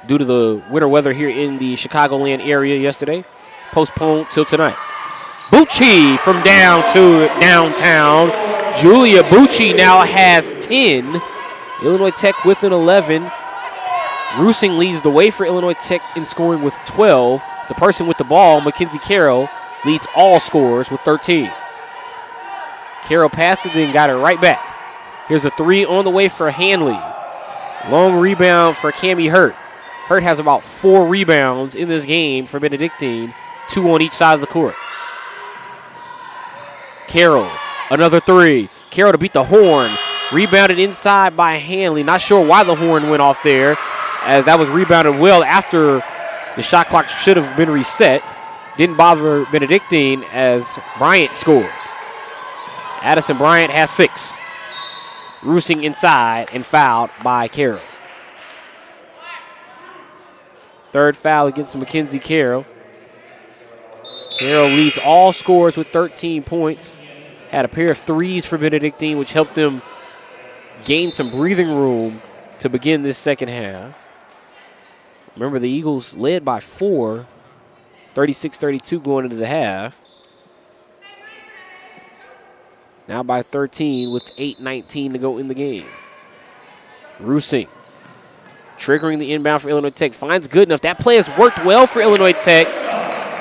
due to the winter weather here in the Chicagoland area yesterday, postponed till tonight. Bucci from down to downtown. Julia Bucci now has 10. Illinois Tech with an 11. Rusing leads the way for Illinois Tech in scoring with 12. The person with the ball, Mackenzie Carroll, leads all scorers with 13. Carroll passed it and got it right back. Here's a three on the way for Hanley. Long rebound for Cammie Hurt. Hurt has about 4 rebounds in this game for Benedictine, 2 on each side of the court. Carroll, another three. Carroll to beat the horn. Rebounded inside by Hanley. Not sure why the horn went off there, as that was rebounded well after the shot clock should have been reset. Didn't bother Benedictine as Bryant scored. Addison Bryant has 6. Rusing inside and fouled by Carroll. Third foul against Mackenzie Carroll. Carroll leads all scorers with 13 points. Had a pair of threes for Benedictine, which helped them gain some breathing room to begin this second half. Remember, the Eagles led by 4, 36-32 going into the half. Now by 13 with 8:19 to go in the game. Rusing triggering the inbound for Illinois Tech. Finds good enough. That play has worked well for Illinois Tech.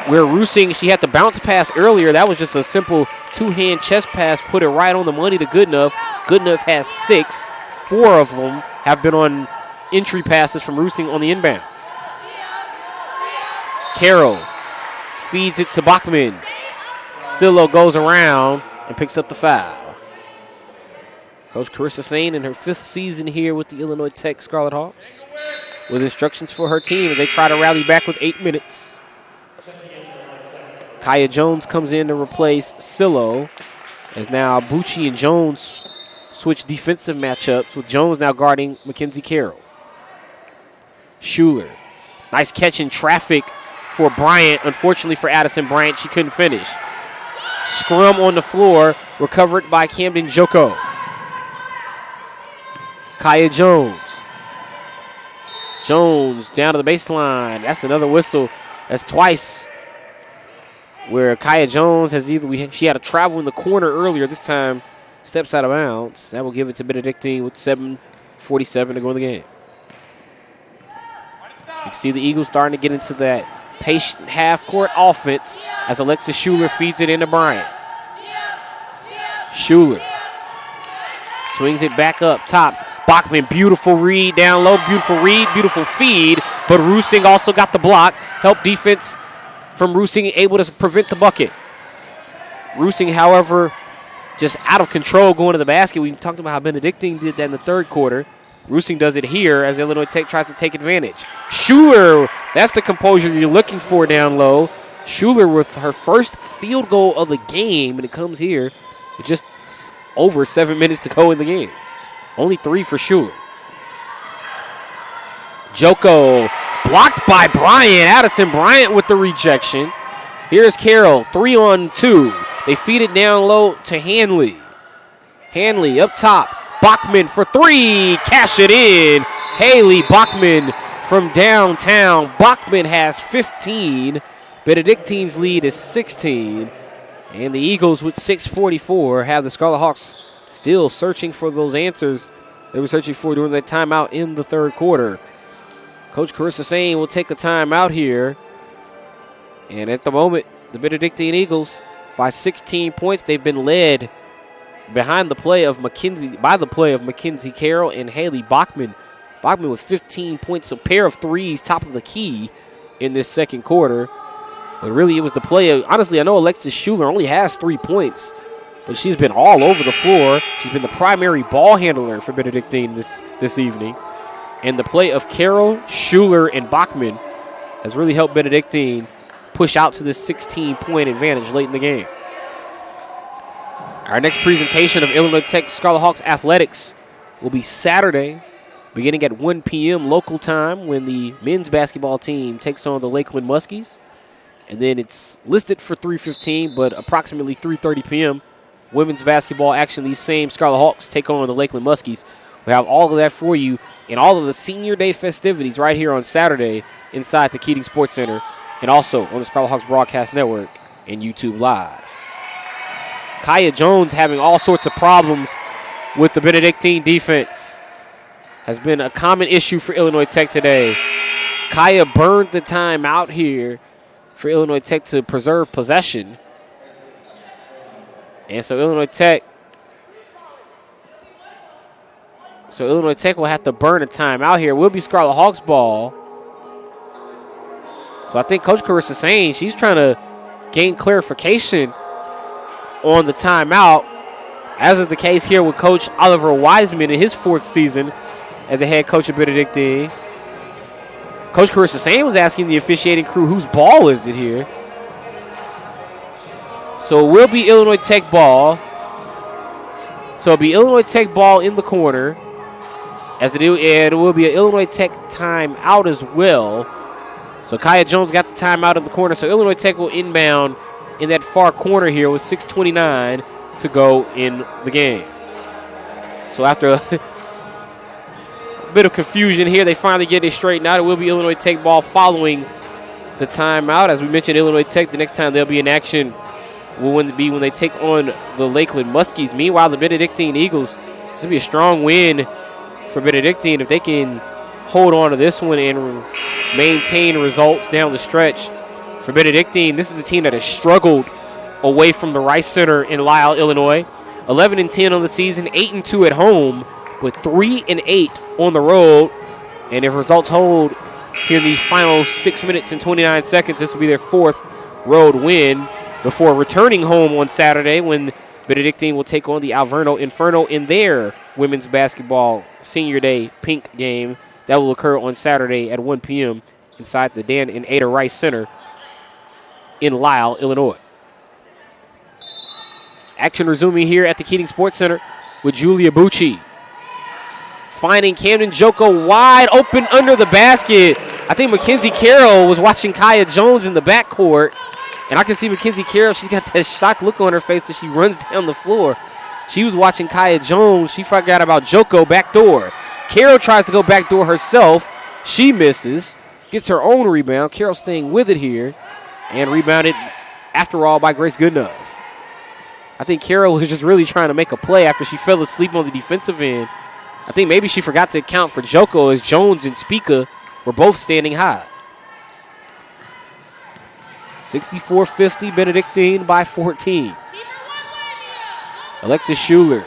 Where Rusing, she had the bounce pass earlier. That was just a simple two-hand chest pass. Put it right on the money to Goodenough. Goodenough has 6. 4 of them have been on entry passes from Rusing on the inbound. Carroll feeds it to Bachman. Silo goes around and picks up the foul. Coach Carissa Sane in her 5th season here with the Illinois Tech Scarlet Hawks with instructions for her team as they try to rally back with 8 minutes. Kaya Jones comes in to replace Silo as now Bucci and Jones switch defensive matchups with Jones now guarding Mackenzie Carroll. Schuler, nice catch in traffic for Bryant. Unfortunately for Addison Bryant, she couldn't finish. Scrum on the floor, recovered by Camden Joko. Kaya Jones. Jones down to the baseline. That's another whistle. That's twice where Kaya Jones has she had a travel in the corner earlier. This time steps out of bounds. That will give it to Benedictine with 7:47 to go in the game. You can see the Eagles starting to get into that patient half-court offense as Alexis Schuler feeds it into Bryant. Schuler swings it back up top. Bachman, beautiful read down low, beautiful read, beautiful feed. But Rusing also got the block. Help defense from Rusing, able to prevent the bucket. Rusing, however, just out of control going to the basket. We talked about how Benedictine did that in the 3rd quarter. Rusing does it here as Illinois Tech tries to take advantage. Schuler, that's the composure you're looking for down low. Schuler with her first field goal of the game, and it comes here with just over 7 minutes to go in the game. Only 3 for Schuler. Joko blocked by Bryant. Addison Bryant with the rejection. Here's Carroll, 3-on-2. They feed it down low to Hanley. Hanley up top. Bachman for 3. Cash it in. Haley Bachman from downtown. Bachman has 15. Benedictine's lead is 16. And the Eagles with 6:44 have the Scarlet Hawks still searching for those answers they were searching for during that timeout in the 3rd quarter. Coach Carissa Sane will take a timeout here. And at the moment, the Benedictine Eagles by 16 points. They've been led behind the play of Mackenzie Carroll and Haley Bachman. Bachman with 15 points, a pair of threes, top of the key in this 2nd quarter. But really, it was the play of, honestly, I know Alexis Schuler only has 3 points, but she's been all over the floor. She's been the primary ball handler for Benedictine this evening. And the play of Carroll, Schuler, and Bachman has really helped Benedictine push out to this 16-point advantage late in the game. Our next presentation of Illinois Tech Scarlet Hawks athletics will be Saturday, beginning at 1 p.m. local time when the men's basketball team takes on the Lakeland Muskies. And then it's listed for 3:15, but approximately 3:30 p.m. women's basketball action. These same Scarlet Hawks take on the Lakeland Muskies. We have all of that for you and all of the Senior Day festivities right here on Saturday inside the Keating Sports Center and also on the Scarlet Hawks Broadcast Network and YouTube Live. Kaya Jones having all sorts of problems with the Benedictine defense has been a common issue for Illinois Tech today. Kaya burned the time out here for Illinois Tech to preserve possession. And so Illinois Tech will have to burn a timeout here. It will be Scarlet Hawks ball. So I think Coach Carissa Sane, she's trying to gain clarification on the timeout, as is the case here with Coach Oliver Wiseman in his 4th season as the head coach of Benedictine. Coach Carissa Sane was asking the officiating crew whose ball is it here. So it will be Illinois Tech ball. So it'll be Illinois Tech ball in the corner. And it will be an Illinois Tech timeout as well. So Kaya Jones got the timeout in the corner. So Illinois Tech will inbound in that far corner here with 6:29 to go in the game. So after a bit of confusion here, they finally get it straightened out. It will be Illinois Tech ball following the timeout. As we mentioned, Illinois Tech, the next time they'll be in action will be when they take on the Lakeland Muskies. Meanwhile, the Benedictine Eagles, this will be a strong win for Benedictine if they can hold on to this one and maintain results down the stretch. For Benedictine, this is a team that has struggled away from the Rice Center in Lisle, Illinois. 11-10 on the season, 8-2 at home, with 3-8 on the road. And if results hold here in these final 6 minutes and 29 seconds, this will be their 4th road win before returning home on Saturday when Benedictine will take on the Alverno Inferno in their women's basketball senior day pink game. That will occur on Saturday at 1 p.m. inside the Dan and Ada Rice Center in Lisle, Illinois. Action resuming here at the Keating Sports Center with Julia Bucci finding Camden Joko wide open under the basket. I think Mackenzie Carroll was watching Kaya Jones in the backcourt, and I can see Mackenzie Carroll. She's got that shocked look on her face as she runs down the floor. She was watching Kaya Jones. She forgot about Joko backdoor. Carroll tries to go backdoor herself. She misses, gets her own rebound. Carroll staying with it here, and rebounded after all by Grace Goodenough. I think Carroll was just really trying to make a play after she fell asleep on the defensive end. I think maybe she forgot to account for Joko as Jones and Spica were both standing high. 64-50, Benedictine by 14. Alexis Schuler,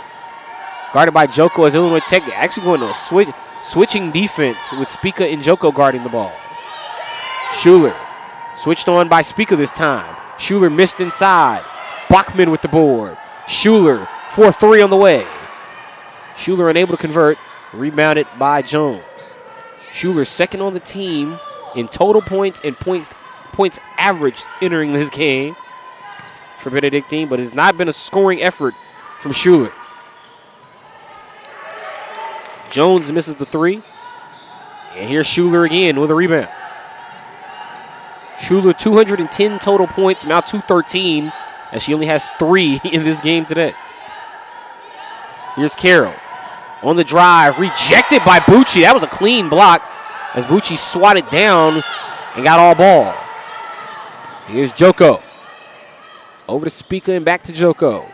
guarded by Joko as Illinois Tech actually going to a switching defense with Spica and Joko guarding the ball. Schuler switched on by Spica this time. Schuler missed inside. Bachman with the board. Schuler, 4-3 on the way. Schuler unable to convert. Rebounded by Jones. Schuler second on the team in total points and points averaged entering this game for Benedictine, but it has not been a scoring effort from Schuler. Jones misses the three. And here's Schuler again with a rebound. Schuler 210 total points, now 213, as she only has 3 in this game today. Here's Carroll on the drive, rejected by Bucci. That was a clean block as Bucci swatted down and got all ball. Here's Joko. Over to Spica and back to Joko.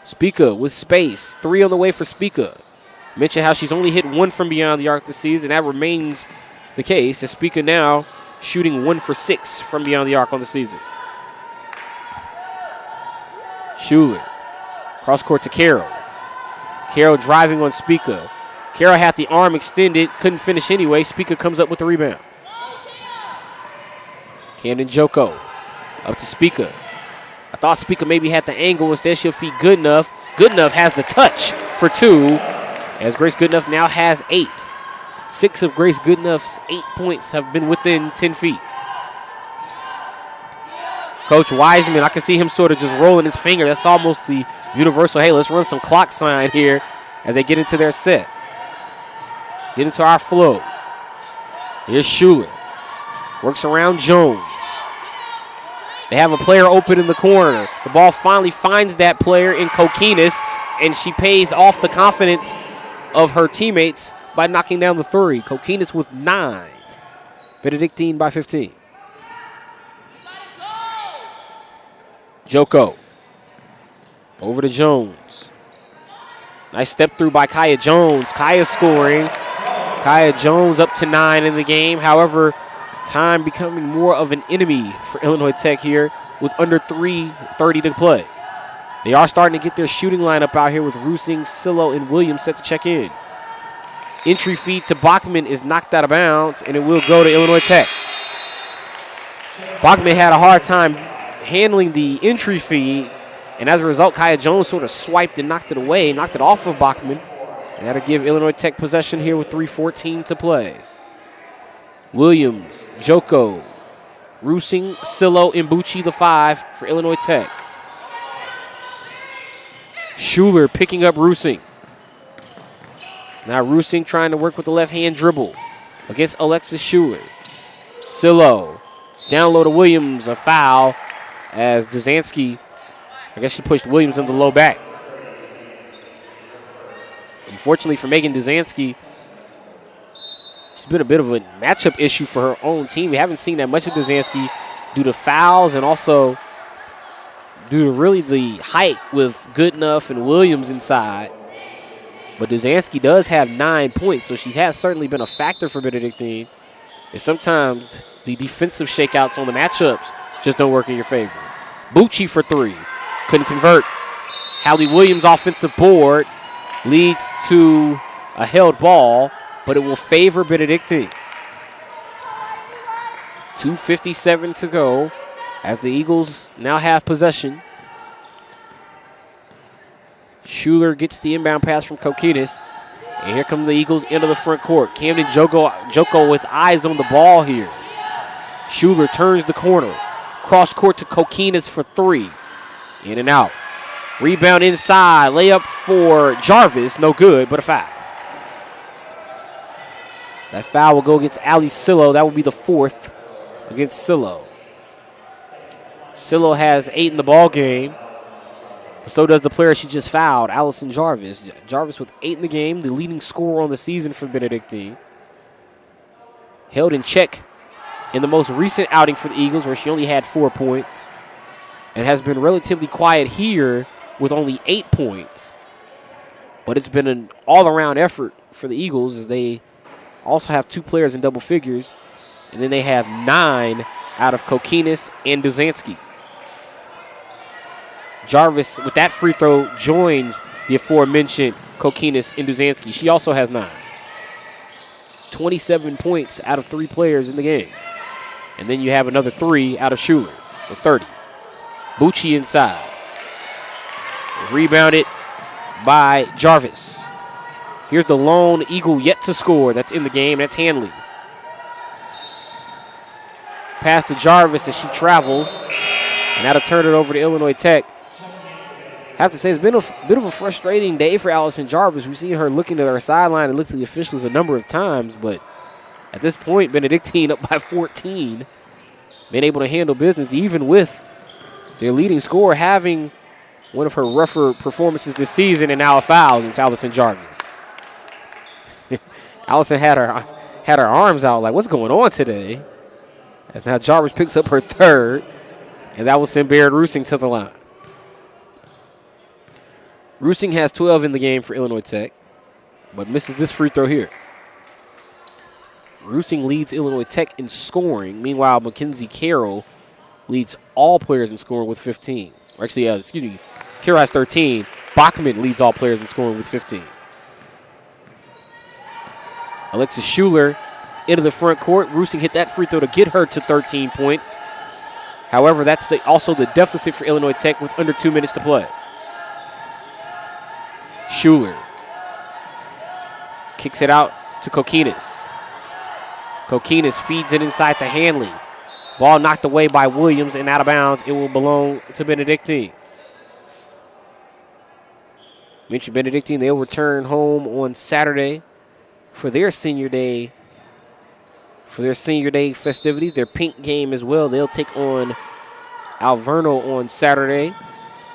Spica with space. 3 on the way for Spica. Mentioned how she's only hit 1 from beyond the arc this season. That remains the case as Spica now shooting 1 for 6 from beyond the arc on the season. Schuler. Cross court to Carroll. Carroll driving on Spica. Carroll had the arm extended, couldn't finish anyway. Spica comes up with the rebound. Camden Joko up to Spica. I thought Spica maybe had the angle. Instead, she'll feed Goodenough. Goodenough has the touch for 2, as Grace Goodenough now has 8. 6 of Grace Goodenough's 8 points have been within 10 feet. Coach Wiseman, I can see him sort of just rolling his finger. That's almost the universal, hey, let's run some clock sign here as they get into their set. Let's get into our flow. Here's Schuler. Works around Jones. They have a player open in the corner. The ball finally finds that player in Kokinis, and she pays off the confidence of her teammates by knocking down the 3. Kokinis with 9. Benedictine by 15. Joko. Over to Jones. Nice step through by Kaya Jones. Kaya scoring. Kaya Jones up to 9 in the game. However, time becoming more of an enemy for Illinois Tech here with under 3:30 to play. They are starting to get their shooting lineup out here with Rusing, Sillo, and Williams set to check in. Entry feed to Bachman is knocked out of bounds, and it will go to Illinois Tech. Bachman had a hard time handling the entry feed, and as a result, Kaya Jones sort of swiped and knocked it away, knocked it off of Bachman. And that'll give Illinois Tech possession here with 3:14 to play. Williams, Joko, Rusing, Sillo, and Bucci the 5 for Illinois Tech. Schuler picking up Rusing. Now Rusing trying to work with the left-hand dribble against Alexis Schuler. Sillo, down low to Williams, a foul as Duzansky, I guess she pushed Williams in the low back. Unfortunately for Megan Duzansky, it's been a bit of a matchup issue for her own team. We haven't seen that much of Duzansky due to fouls and also due to really the height with Goodenough and Williams inside. But Duzansky does have 9 points, so she has certainly been a factor for Benedictine. And sometimes the defensive shakeouts on the matchups just don't work in your favor. Bucci for 3. Couldn't convert. Hallie Williams' offensive board leads to a held ball, but it will favor Benedictine. 2:57 to go as the Eagles now have possession. Schuler gets the inbound pass from Kokinis. And here come the Eagles into the front court. Camden Joko with eyes on the ball here. Schuler turns the corner. Cross court to Kokinis for 3. In and out. Rebound inside. Layup for Jarvis. No good, but a foul. That foul will go against Ali Sillo. That will be the 4th against Sillo. Sillo has 8 in the ball game. So does the player she just fouled, Allison Jarvis. Jarvis with 8 in the game, the leading scorer on the season for Benedictine. Held in check in the most recent outing for the Eagles, where she only had 4 points. And has been relatively quiet here with only 8 points. But it's been an all-around effort for the Eagles, as they also have 2 players in double figures. And then they have 9 out of Kokinis and Duzansky. Jarvis, with that free throw, joins the aforementioned Kokinis and Duzansky. She also has 9. 27 points out of 3 players in the game. And then you have another 3 out of Schuler, so 30. Bucci inside. Rebounded by Jarvis. Here's the lone Eagle yet to score that's in the game. That's Hanley. Pass to Jarvis as she travels. And that'll turn it over to Illinois Tech. I have to say, it's been a bit of a frustrating day for Allison Jarvis. We've seen her looking at her sideline and look to the officials a number of times, but at this point, Benedictine up by 14, been able to handle business even with their leading scorer having one of her rougher performances this season and now a foul against Allison Jarvis. Allison had her arms out like, what's going on today? As now Jarvis picks up her 3rd, and that will send Baird Rusing to the line. Rusing has 12 in the game for Illinois Tech, but misses this free throw here. Rusing leads Illinois Tech in scoring. Meanwhile, Mackenzie Carroll leads all players in scoring with 15. Or actually, Carroll has 13. Bachman leads all players in scoring with 15. Alexis Schuler into the front court. Rusing hit that free throw to get her to 13 points. However, that's also the deficit for Illinois Tech with under 2 minutes to play. Schuler kicks it out to Kokinis. Kokinis feeds it inside to Hanley. Ball knocked away by Williams and out of bounds. It will belong to Benedictine. Mentioned Benedictine, they'll return home on Saturday for their senior day. For their senior day festivities, their pink game as well. They'll take on Alverno on Saturday.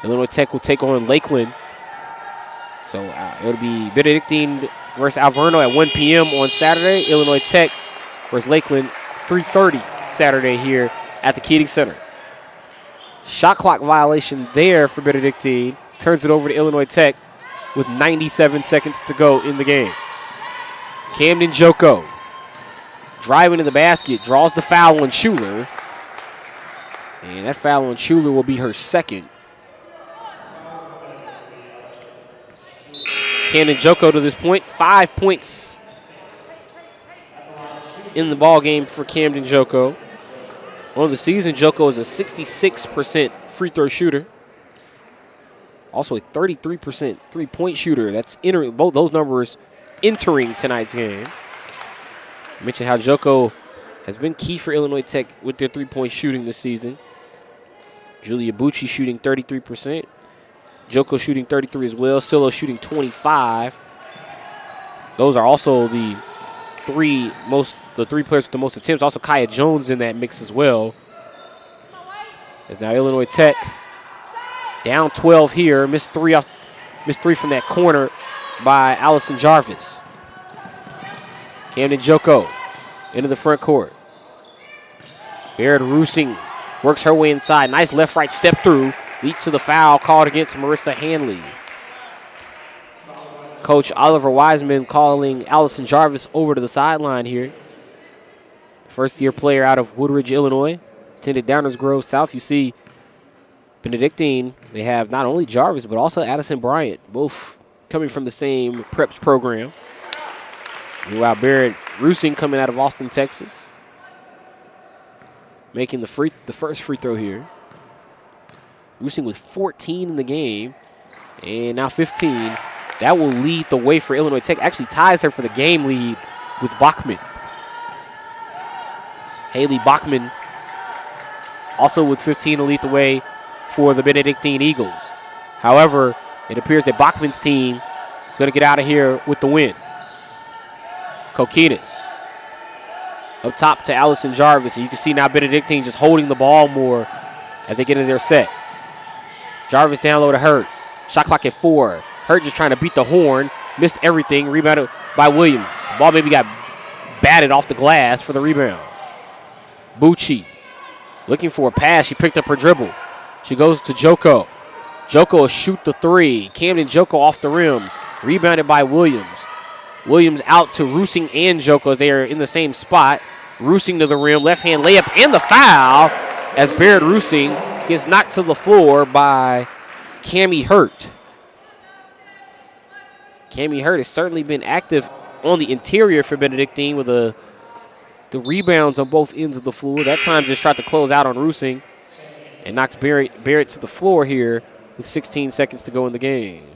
Illinois Tech will take on Lakeland. So it'll be Benedictine versus Alverno at 1 p.m. on Saturday. Illinois Tech versus Lakeland, 3:30 Saturday here at the Keating Center. Shot clock violation there for Benedictine. Turns it over to Illinois Tech with 97 seconds to go in the game. Camden Joko driving to the basket, draws the foul on Schuler. And that foul on Schuler will be her 2nd. Camden Joko to this point, 5 points in the ball game for Camden Joko. On the season, Joko is a 66% free throw shooter. Also a 33% three-point shooter. That's entering both those numbers entering tonight's game. I mentioned how Joko has been key for Illinois Tech with their three-point shooting this season. Julia Bucci shooting 33%. Joko shooting 33 as well. Sillo shooting 25. Those are also the three players with the most attempts. Also Kaya Jones in that mix as well. As now Illinois Tech down 12 here. Missed three from that corner by Allison Jarvis. Camden Joko into the front court. Baird Rusing works her way inside. Nice left-right step through. Leads to the foul called against Marissa Hanley. Coach Oliver Wiseman calling Allison Jarvis over to the sideline here. First-year player out of Woodridge, Illinois. Attended Downers Grove South. You see Benedictine, they have not only Jarvis, but also Addison Bryant, both coming from the same preps program. Meanwhile, Barrett Rusing coming out of Austin, Texas, making the first free throw here. Rusing with 14 in the game, and now 15. That will lead the way for Illinois Tech. Actually ties her for the game lead with Bachman. Haley Bachman also with 15 to lead the way for the Benedictine Eagles. However, it appears that Bachman's team is going to get out of here with the win. Kokinas up top to Allison Jarvis. And you can see now Benedictine just holding the ball more as they get into their set. Jarvis down low to Hurt. Shot clock at 4. Hurt just trying to beat the horn. Missed everything. Rebounded by Williams. The ball maybe got batted off the glass for the rebound. Bucci looking for a pass. She picked up her dribble. She goes to Joko. Joko will shoot the 3. Camden Joko off the rim. Rebounded by Williams. Williams out to Rusing and Joko. They are in the same spot. Rusing to the rim. Left hand layup and the foul as Barrett Rusing gets knocked to the floor by Cammie Hurt. Cammie Hurt has certainly been active on the interior for Benedictine with the rebounds on both ends of the floor. That time just tried to close out on Rusing and knocks Barrett to the floor here with 16 seconds to go in the game.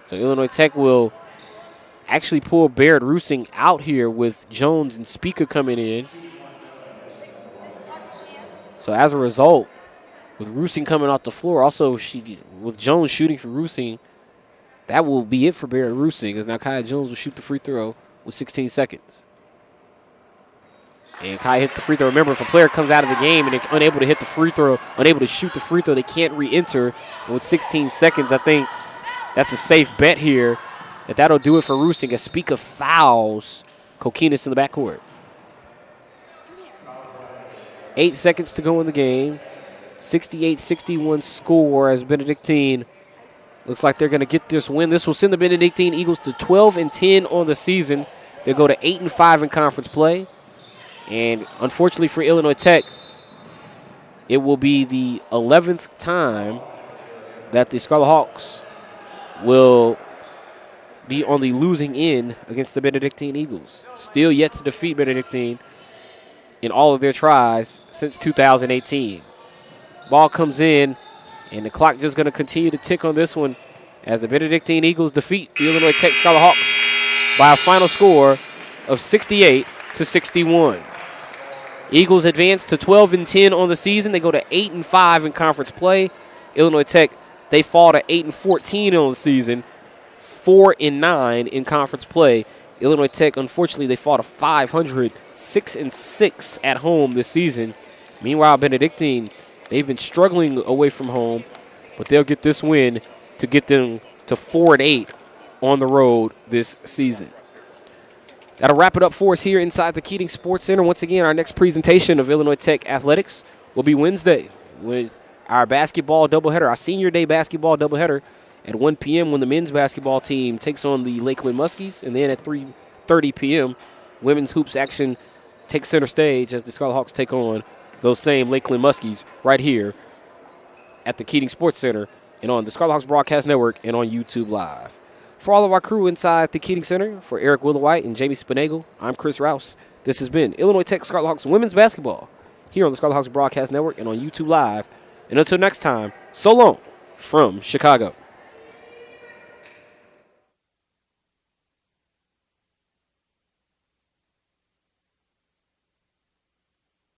So Illinois Tech will actually pull Barrett Rusing out here with Jones and Speaker coming in. So as a result, with Rusing coming off the floor, also with Jones shooting for Rusing, that will be it for Barrett Rusing, as now Kaya Jones will shoot the free throw with 16 seconds. And Kaya hit the free throw. Remember, if a player comes out of the game and they're unable to hit the free throw, unable to shoot the free throw, they can't re-enter. And with 16 seconds, I think that's a safe bet here that'll do it for Rusing as Speaker fouls Kokinas in the backcourt. 8 seconds to go in the game. 68-61 score as Benedictine looks like they're going to get this win. This will send the Benedictine Eagles to 12-10 on the season. They'll go to 8-5 in conference play. And unfortunately for Illinois Tech, it will be the 11th time that the Scarlet Hawks will be on the losing end against the Benedictine Eagles. Still yet to defeat Benedictine in all of their tries since 2018. Ball comes in, and the clock just going to continue to tick on this one as the Benedictine Eagles defeat the Illinois Tech Scarlet Hawks by a final score of 68-61. Eagles advance to 12-10 on the season. They go to 8-5 in conference play. Illinois Tech, they fall to 8-14 on the season, 4-9 in conference play. Illinois Tech, unfortunately, they fall to 500, 6-6 at home this season. Meanwhile, Benedictine, they've been struggling away from home, but they'll get this win to get them to 4-8 on the road this season. That'll wrap it up for us here inside the Keating Sports Center. Once again, our next presentation of Illinois Tech Athletics will be Wednesday with our basketball doubleheader, our senior day basketball doubleheader at 1 p.m. when the men's basketball team takes on the Lakeland Muskies. And then at 3:30 p.m., women's hoops action takes center stage as the Scarlet Hawks take on those same Lakeland Muskies right here at the Keating Sports Center and on the Scarlet Hawks Broadcast Network and on YouTube Live. For all of our crew inside the Keating Center, for Eric Willowhite and Jamie Spinagle, I'm Chris Rouse. This has been Illinois Tech Scarlet Hawks women's basketball here on the Scarlet Hawks Broadcast Network and on YouTube Live. And until next time, so long from Chicago.